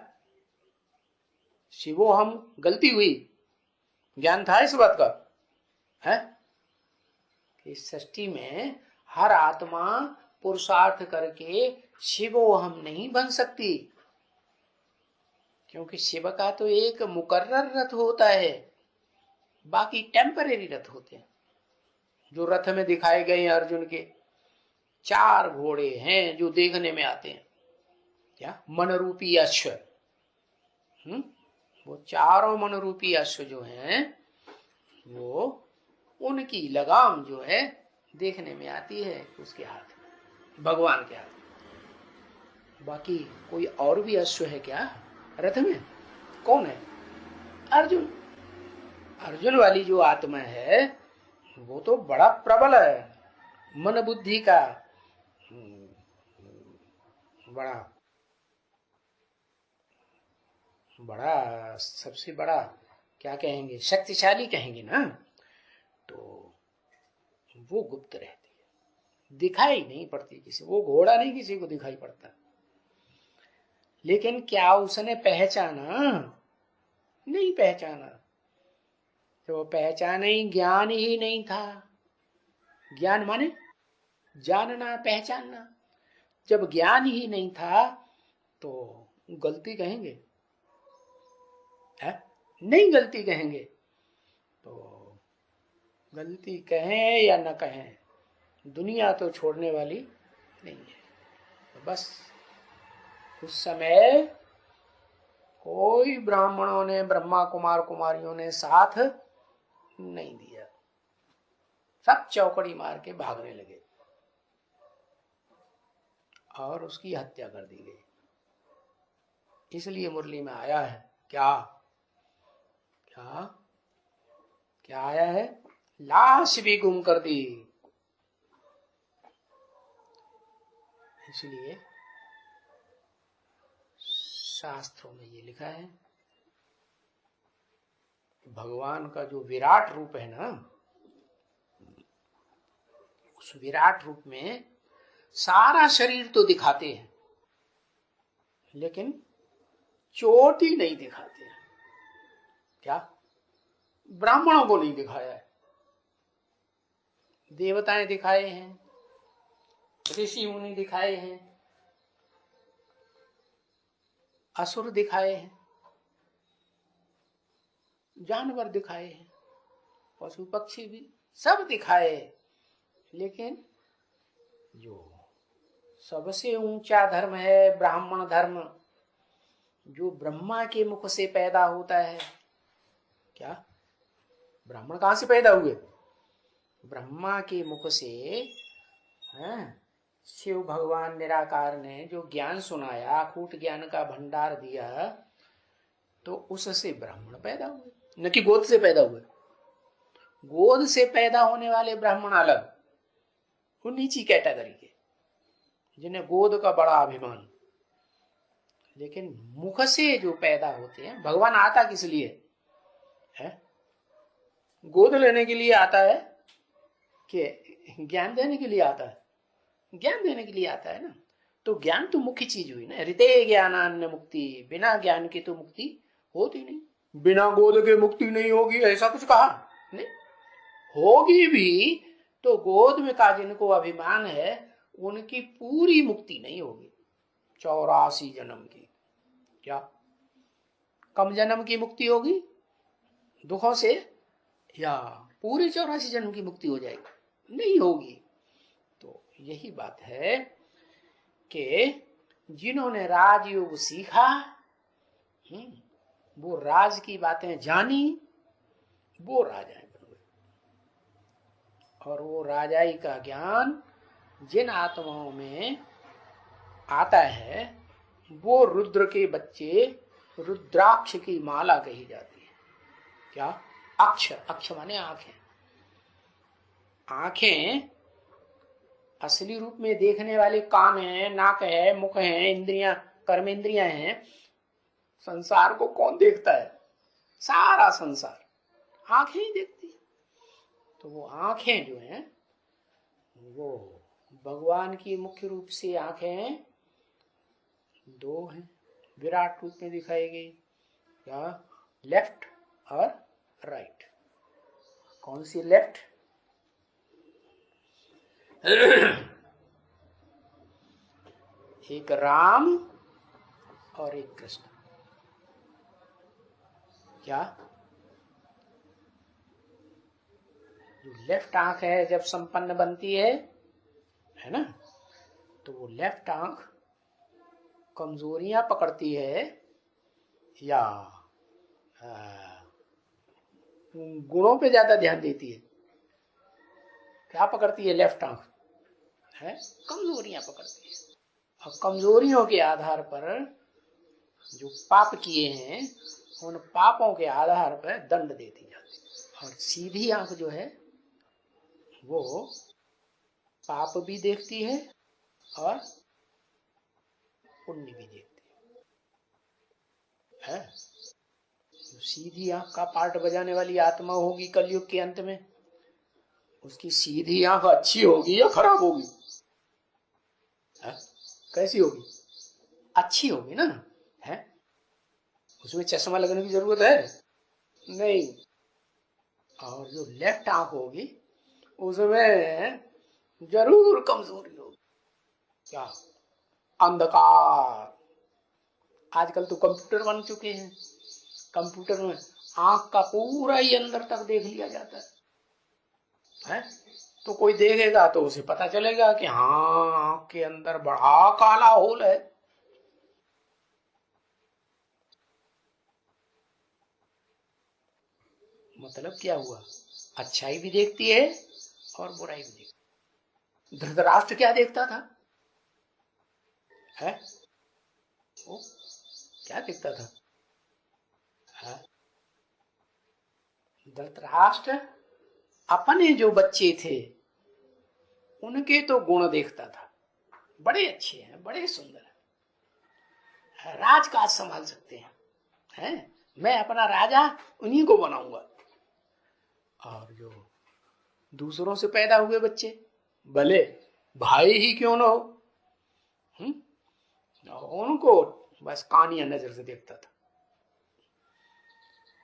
शिवो हम गलती हुई? ज्ञान था इस बात का है? इस सृष्टि में हर आत्मा पुरुषार्थ करके शिवो हम नहीं बन सकती, क्योंकि शिव का तो एक मुकर्रर रथ होता है, बाकी टेम्परेरी रथ होते हैं। जो रथ में दिखाए गए अर्जुन के 4 घोड़े हैं जो देखने में आते हैं, क्या मन रूपी अश्व। वो चारों मन रूपी अश्व जो हैं वो उनकी लगाम जो है देखने में आती है उसके हाथ में, भगवान के हाथ में। बाकी कोई और भी अश्व है क्या रथ में? कौन है? अर्जुन। अर्जुन वाली जो आत्मा है वो तो बड़ा प्रबल है, मन बुद्धि का बड़ा बड़ा सबसे बड़ा क्या कहेंगे, शक्तिशाली कहेंगे ना। तो वो गुप्त रहती है, दिखाई नहीं पड़ती किसी, वो घोड़ा नहीं किसी को दिखाई पड़ता। लेकिन क्या उसने पहचाना? नहीं पहचाना। तो पहचाना ही ज्ञान ही नहीं था। ज्ञान माने जानना, पहचानना। जब ज्ञान ही नहीं था तो गलती कहेंगे है? नहीं गलती कहेंगे। तो गलती कहें या न कहें, दुनिया तो छोड़ने वाली नहीं है। तो बस उस समय कोई ब्राह्मणों ने, ब्रह्मा कुमार कुमारियों ने साथ नहीं दिया, सब चौकड़ी मार के भागने लगे और उसकी हत्या कर दी गई। इसलिए मुरली में आया है क्या क्या क्या आया है? लाश भी गुम कर दी। इसलिए शास्त्रों में ये लिखा है, भगवान का जो विराट रूप है ना, उस विराट रूप में सारा शरीर तो दिखाते हैं लेकिन चोटी नहीं दिखाते हैं। क्या? ब्राह्मणों को नहीं दिखाया है, देवताएं दिखाए हैं, ऋषि मुनि दिखाए हैं, असुर दिखाए हैं, जानवर दिखाए हैं, पशु पक्षी भी सब दिखाए। लेकिन जो सबसे ऊंचा धर्म है ब्राह्मण धर्म, जो ब्रह्मा के मुख से पैदा होता है। क्या? ब्राह्मण कहां से पैदा हुए? ब्रह्मा के मुख से है? शिव भगवान निराकार ने जो ज्ञान सुनाया, अखूट ज्ञान का भंडार दिया, तो उससे ब्राह्मण पैदा हुए, न कि गोद से पैदा हुए। गोद से पैदा होने वाले ब्राह्मण अलग, वो नीची कैटेगरी के, जिन्हें गोद का बड़ा अभिमान। लेकिन मुख से जो पैदा होते हैं, भगवान आता किस लिए है? गोद लेने के लिए आता है कि ज्ञान देने के लिए आता है? ज्ञान देने के लिए आता है ना। तो ज्ञान तो मुख्य चीज हुई ना। ऋते ज्ञानान्य मुक्ति, बिना ज्ञान की तो मुक्ति होती नहीं। बिना गोद के मुक्ति नहीं होगी ऐसा कुछ कहा नहीं। होगी भी तो गोद में का जिनको अभिमान है उनकी पूरी मुक्ति नहीं होगी। 84 जन्म की, क्या कम जन्म की मुक्ति होगी दुखों से, या पूरे 84 जन्म की मुक्ति हो जाएगी? नहीं होगी। तो यही बात है कि जिन्होंने राजयोग सीखा, वो राज की बातें जानी, वो राजाएं बन गए। और वो राजाई का ज्ञान जिन आत्माओं में आता है वो रुद्र के बच्चे, रुद्राक्ष की माला कही जाती है। क्या? अक्ष, अक्ष माने आंखें। आंखें असली रूप में देखने वाले कान है, नाक है, मुख है, इंद्रियां, कर्मेंद्रियां हैं। संसार को कौन देखता है? सारा संसार आंखें ही देखती है। तो वो आंखें जो हैं वो भगवान की मुख्य रूप से आंखें दो हैं, विराट रूप में दिखाई गई। क्या? लेफ्ट और राइट। कौन सी लेफ्ट? एक राम और एक कृष्ण। क्या? जो लेफ्ट आंख है जब संपन्न बनती है ना, तो वो लेफ्ट आंख कमजोरियां पकड़ती है या गुणों पे ज्यादा ध्यान देती है? क्या पकड़ती है लेफ्ट आंख? है कमजोरियां पकड़ती है। और कमजोरियों के आधार पर जो पाप किए हैं उन पापों के आधार पर दंड देती जाती है। और सीधी आंख जो है वो पाप भी देखती है और पुण्य भी देखती है। तो सीधी आंख का पार्ट बजाने वाली आत्मा होगी कलयुग के अंत में, उसकी सीधी आंख अच्छी होगी या खराब होगी? है? कैसी होगी? अच्छी होगी ना। है? उसमें चश्मा लगने की जरूरत है नहीं। और जो लेफ्ट आंख होगी उसमें जरूर कमजोरी होगी। क्या? अंधकार। आजकल तो कंप्यूटर बन चुके हैं, कंप्यूटर में आंख का पूरा ही अंदर तक देख लिया जाता है? तो कोई देखेगा तो उसे पता चलेगा कि हाँ आंख के अंदर बड़ा काला होल है। मतलब क्या हुआ? अच्छाई भी देखती है और बुराई भी देखती है। धृतराष्ट्र क्या देखता था? है? वो क्या देखता था? है? धृतराष्ट्र अपने जो बच्चे थे उनके तो गुण देखता था, बड़े अच्छे हैं, बड़े सुंदर है, राजकाज संभाल सकते हैं, मैं अपना राजा उन्हीं को बनाऊंगा। और जो दूसरों से पैदा हुए बच्चे, भले भाई ही क्यों ना हो, उनको बस कानिया नजर से देखता था,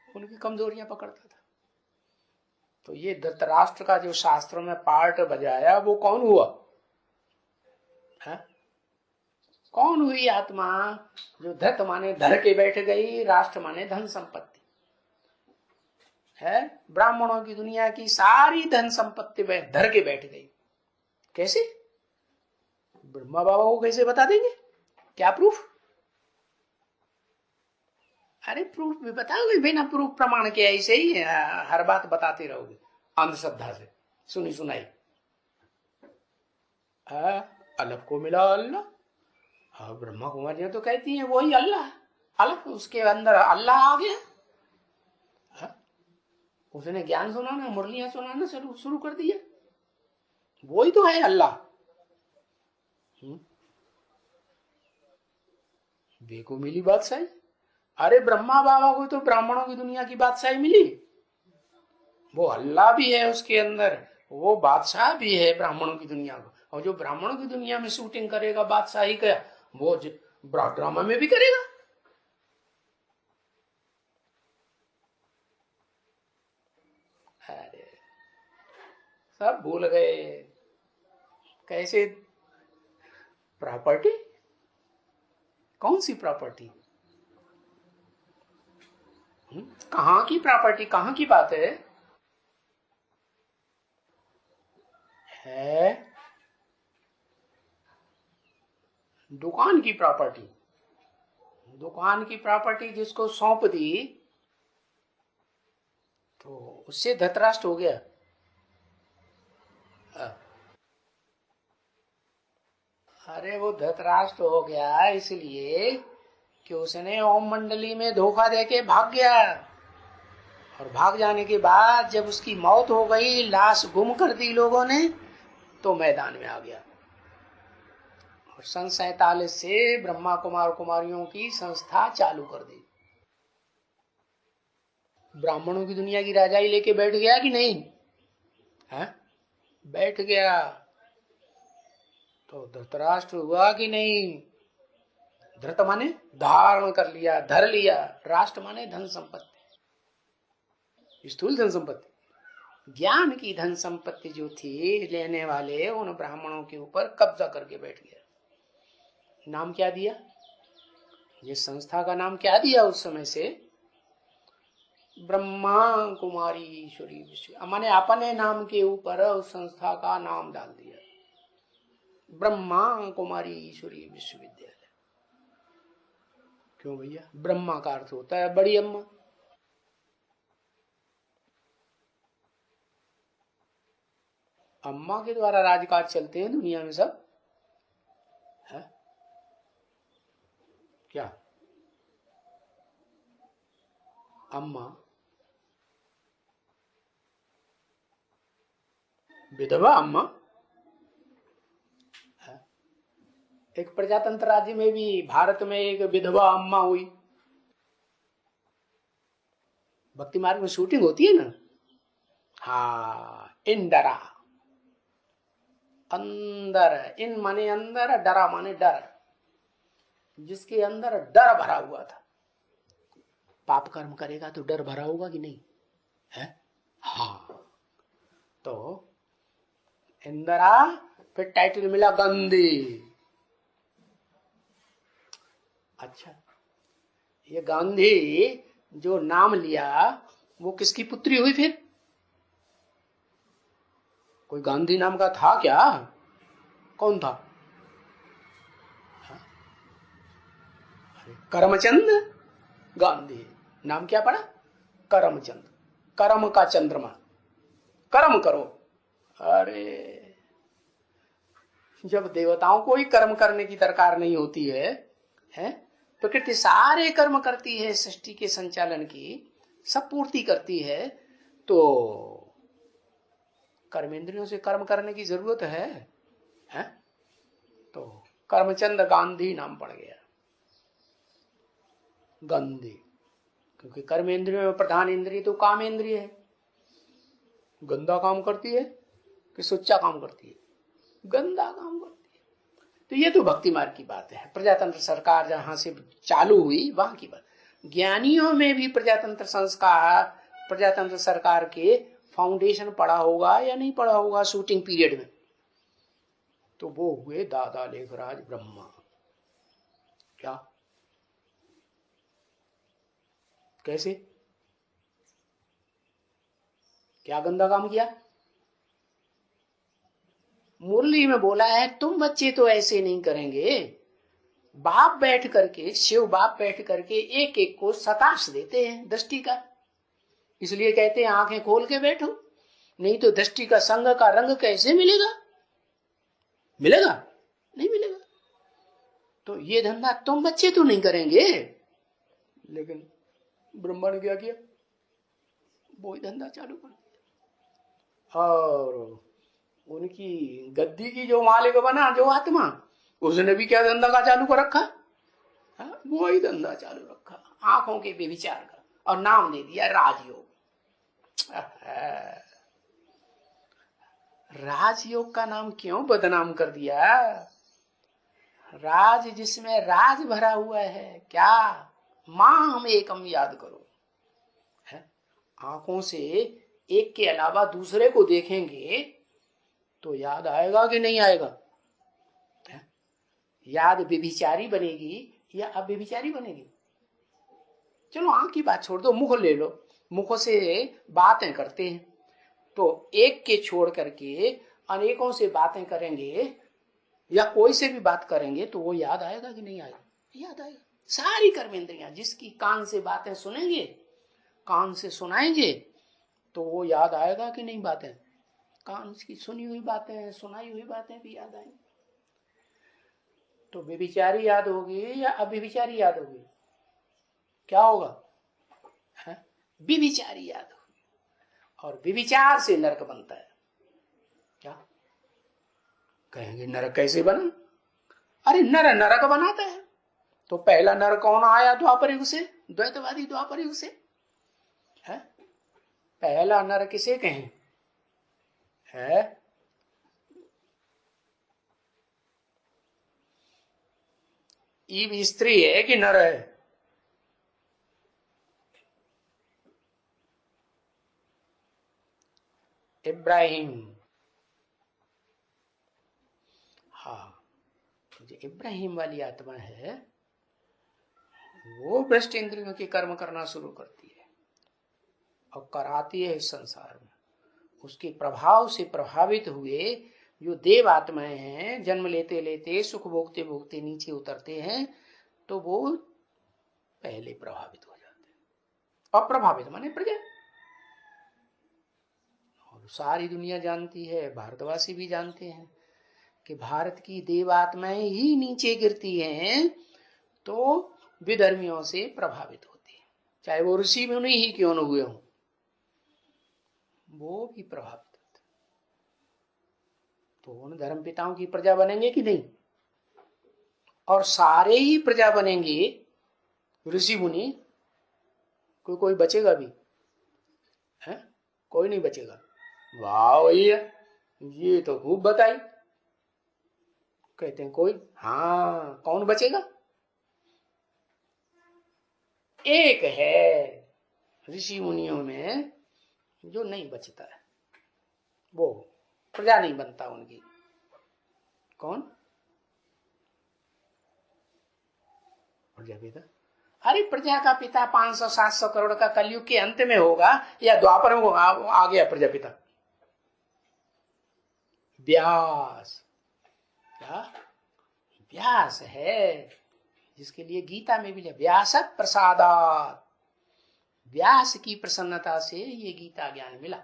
उनकी कमजोरियां पकड़ता था। तो ये धृतराष्ट्र का जो शास्त्रों में पार्ट बजाया वो कौन हुआ? है? कौन हुई आत्मा? जो धृत माने धर के बैठ गई, राष्ट्र माने धन संपत्ति है। ब्राह्मणों की दुनिया की सारी धन संपत्ति धर के बैठ गई। कैसे? ब्रह्मा बाबा को कैसे बता देंगे? क्या प्रूफ? अरे प्रूफ भी बताओगे? बिना प्रूफ प्रमाण के ऐसे ही हर बात बताते रहोगे अंधश्रद्धा से सुनी सुनाई। अलग को मिला अल्लाह। ब्रह्मा कुमारियां तो कहती हैं वही अल्लाह, अलग उसके अंदर अल्लाह आ गया। उसने ज्ञान सुनाना, मुरलियां सुनाना शुरू कर दिया, वही तो है अल्लाह। देखो मिली बादशाही। अरे ब्रह्मा बाबा को तो ब्राह्मणों की दुनिया की बादशाही मिली। वो अल्लाह भी है उसके अंदर, वो बादशाह भी है ब्राह्मणों की दुनिया को। और जो ब्राह्मणों की दुनिया में शूटिंग करेगा बादशाही का, वो ड्रामा में भी करेगा। अरे सब भूल गए। कैसे? प्रॉपर्टी? कौन सी प्रॉपर्टी? कहाँ की प्रॉपर्टी? कहाँ की बात है? है दुकान की प्रॉपर्टी। दुकान की प्रॉपर्टी जिसको सौंप दी तो उससे धतराष्ट्र हो गया। अरे वो धतराष्ट्र हो गया इसलिए कि उसने ओम मंडली में धोखा देके भाग गया, और भाग जाने के बाद जब उसकी मौत हो गई, लाश गुम कर दी लोगों ने, तो मैदान में आ गया। और सन 47 से ब्रह्मा कुमार कुमारियों की संस्था चालू कर दी। ब्राह्मणों की दुनिया की राजाई लेके बैठ गया कि नहीं है? बैठ गया। तो धृतराष्ट्र हुआ कि नहीं? धृत माने धारण कर लिया, धर लिया। राष्ट्र माने धन संपत्ति, स्थूल धन संपत्ति। ज्ञान की धन संपत्ति जो थी लेने वाले उन ब्राह्मणों के ऊपर कब्जा करके बैठ गया। नाम क्या दिया? ये संस्था का नाम क्या दिया उस समय से? ब्रह्मा कुमारी ईश्वरी विश्व, माने अपने नाम के ऊपर उस संस्था का नाम डाल दिया, ब्रह्मा कुमारी ईश्वरी विश्वविद्यालय। क्यों भैया? ब्रह्मा का अर्थ होता है बड़ी अम्मा। अम्मा के द्वारा राजकाज चलते हैं दुनिया में सब है? क्या अम्मा विधवा अम्मा है? एक प्रजातंत्र राज्य में भी, भारत में एक विधवा अम्मा हुई। भक्ति मार्ग में शूटिंग होती है ना। हाँ, इंदरा, अंदर, इन माने अंदर, डरा माने डर। जिसके अंदर डर भरा हुआ था, पाप कर्म करेगा तो डर भरा होगा कि नहीं है? हाँ, तो इंदिरा, फिर टाइटल मिला गांधी। अच्छा, ये गांधी जो नाम लिया वो किसकी पुत्री हुई फिर? कोई गांधी नाम का था क्या? कौन था? करमचंद गांधी। नाम क्या पड़ा? करमचंद। कर्म का चंद्रमा, कर्म करो। अरे जब देवताओं को ही कर्म करने की दरकार नहीं होती है, प्रकृति सारे कर्म करती है, सृष्टि के संचालन की सब पूर्ति करती है, तो कर्मेंद्रियों से कर्म करने की जरूरत है? तो करमचंद गांधी नाम पड़ गया, गांधी। क्योंकि कर्मेंद्रियों में प्रधान इंद्रिय तो काम इंद्रिय है। गंदा काम करती है कि सुच्चा काम करती है? गंदा काम करती है। तो ये तो भक्ति मार्ग की बात है। प्रजातंत्र सरकार जहां से चालू हुई वहां की बात। ज्ञानियों में भी प्रजातंत्र संस्कार, प्रजातंत्र सरकार के फाउंडेशन पड़ा होगा या नहीं पड़ा होगा शूटिंग पीरियड में? तो वो हुए दादा लेखराज ब्रह्मा। क्या? कैसे? क्या गंदा काम किया? मुरली में बोला है तुम बच्चे तो ऐसे नहीं करेंगे। बाप बैठ करके, शिव बाप बैठ करके एक एक को सताश देते हैं दृष्टि का। इसलिए कहते हैं आंखें खोल के बैठो, नहीं तो दृष्टि का संग का रंग कैसे मिलेगा? मिलेगा? नहीं मिलेगा। तो ये धंधा तुम बच्चे तो नहीं करेंगे। लेकिन ब्रह्मा ने क्या किया? वो ही धंधा चालू कर दिया। और उनकी गद्दी की जो मालिक बना, जो आत्मा, उसने भी क्या धंधा का चालू कर रखा? हाँ, वो ही धंधा चालू रखा, आंखों के बेविचार का, और नाम दे दिया राजयोग। राजयोग का नाम क्यों बदनाम कर दिया? राज जिसमें राज भरा हुआ है, क्या मां हम एकम याद करो है? आंखों से एक के अलावा दूसरे को देखेंगे तो याद आएगा कि नहीं आएगा? याद व्यभिचारी बनेगी या अव्यभिचारी बनेगी? चलो आंख की बात छोड़ दो, मुख ले लो, मुख से बातें करते हैं, तो एक के छोड़ करके अनेकों से बातें करेंगे या कोई से भी बात करेंगे तो वो याद आएगा कि नहीं आएगा? याद आएगा। सारी कर्मेंद्रियां जिसकी कान से बातें सुनेंगे, कान से सुनाएंगे, तो वो याद आएगा कि नहीं? बातें कान की सुनी हुई बातें, सुनाई हुई बातें भी याद आएंगी। तो व्यभिचारी याद होगी या अव्यभिचारी याद होगी? क्या होगा? व्यभिचारी याद होगी, और व्यभिचार से नरक बनता है। क्या कहेंगे नरक कैसे बना? अरे नरक बनाता है। तो पहला नर कौन आया द्वापर युग से? द्वैतवादी द्वापर युग से है। पहला नर किसे कहें? है ईव स्त्री है कि नर है? इब्राहिम। हाँ, जो इब्राहिम वाली आत्मा है वो भ्रष्ट इंद्रियों के कर्म करना शुरू करती है और कराती है इस संसार में। उसके प्रभाव से प्रभावित हुए जो देव आत्माएं हैं, जन्म लेते लेते सुख भोगते भोगते नीचे उतरते हैं, तो वो पहले प्रभावित हो जाते हैं। अप्रभावित माने प्रजा। और सारी दुनिया जानती है, भारतवासी भी जानते हैं कि भारत की देव आत्माएं ही नीचे गिरती हैं तो विधर्मियों से प्रभावित होती है, चाहे वो ऋषि मुनि ही क्यों न हुए हों, वो भी प्रभावित होते। तो उन धर्म पिताओं की प्रजा बनेंगे कि नहीं? और सारे ही प्रजा बनेंगे ऋषि मुनि, कोई बचेगा भी है? कोई नहीं बचेगा। वाह भैया, ये तो खूब बताई। कहते हैं कोई, हाँ कौन बचेगा? एक है ऋषि मुनियों में जो नहीं बचता है, वो प्रजा नहीं बनता उनकी। कौन? प्रजा पिता। अरे प्रजा का पिता 500-700 करोड़ का कलयुग के अंत में होगा या द्वापर में होगा? आ गया प्रजापिता व्यास। क्या व्यास है जिसके लिए गीता में भी व्यास प्रसादात, व्यास की प्रसन्नता से ये गीता ज्ञान मिला।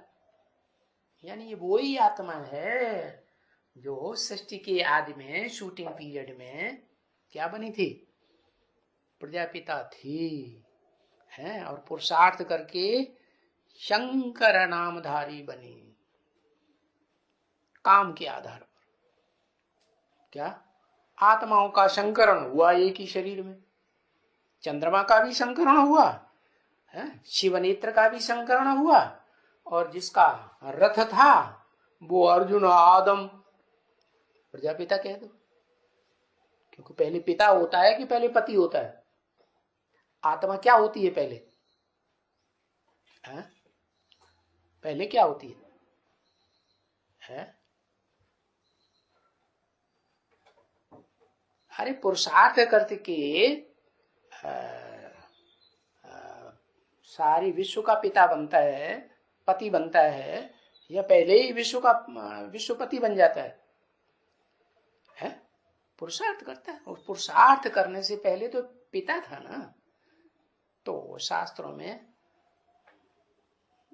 यानी ये वो ही आत्मा है जो सृष्टि के आदि में शूटिंग पीरियड में क्या बनी थी? प्रजापिता थी है, और पुरुषार्थ करके शंकर नामधारी बनी काम के आधार पर। क्या आत्माओं का संकरण हुआ एक ही शरीर में? चंद्रमा का भी संकरण हुआ है, शिवनेत्र का भी संकरण हुआ, और जिसका रथ था वो अर्जुन आदम प्रजापिता कह दो, क्योंकि पहले पिता होता है कि पहले पति होता है? आत्मा क्या होती है पहले? है? पहले क्या होती है? अरे पुरुषार्थ करते के सारी विश्व का पिता बनता है, पति बनता है, या पहले ही विश्व का विश्वपति बन जाता है? पुरुषार्थ करता है, और पुरुषार्थ करने से पहले तो पिता था ना। तो शास्त्रों में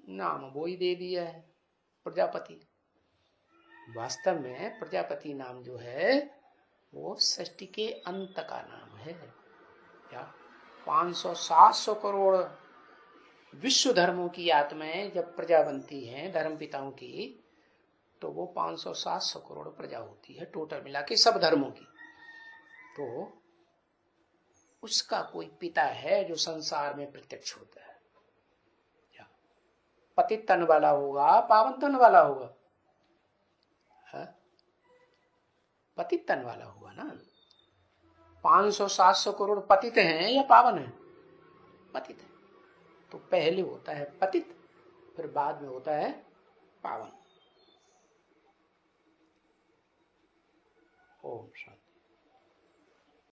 नाम वो ही दे दिया है प्रजापति। वास्तव में प्रजापति नाम जो है वो सृष्टि के अंत का नाम है। क्या 500-700 करोड़ विश्व धर्मों की आत्माएं जब प्रजा बनती हैं धर्म पिताओं की, तो वो 500-700 करोड़ प्रजा होती है टोटल मिला के सब धर्मों की। तो उसका कोई पिता है जो संसार में प्रत्यक्ष होता है। पतित तन वाला होगा, पावन तन वाला होगा? पतित तन वाला होगा ना। 500-700 करोड़ पतित हैं या पावन है? पतित है। तो पहले होता है पतित, फिर बाद में होता है पावन। ओम शांति।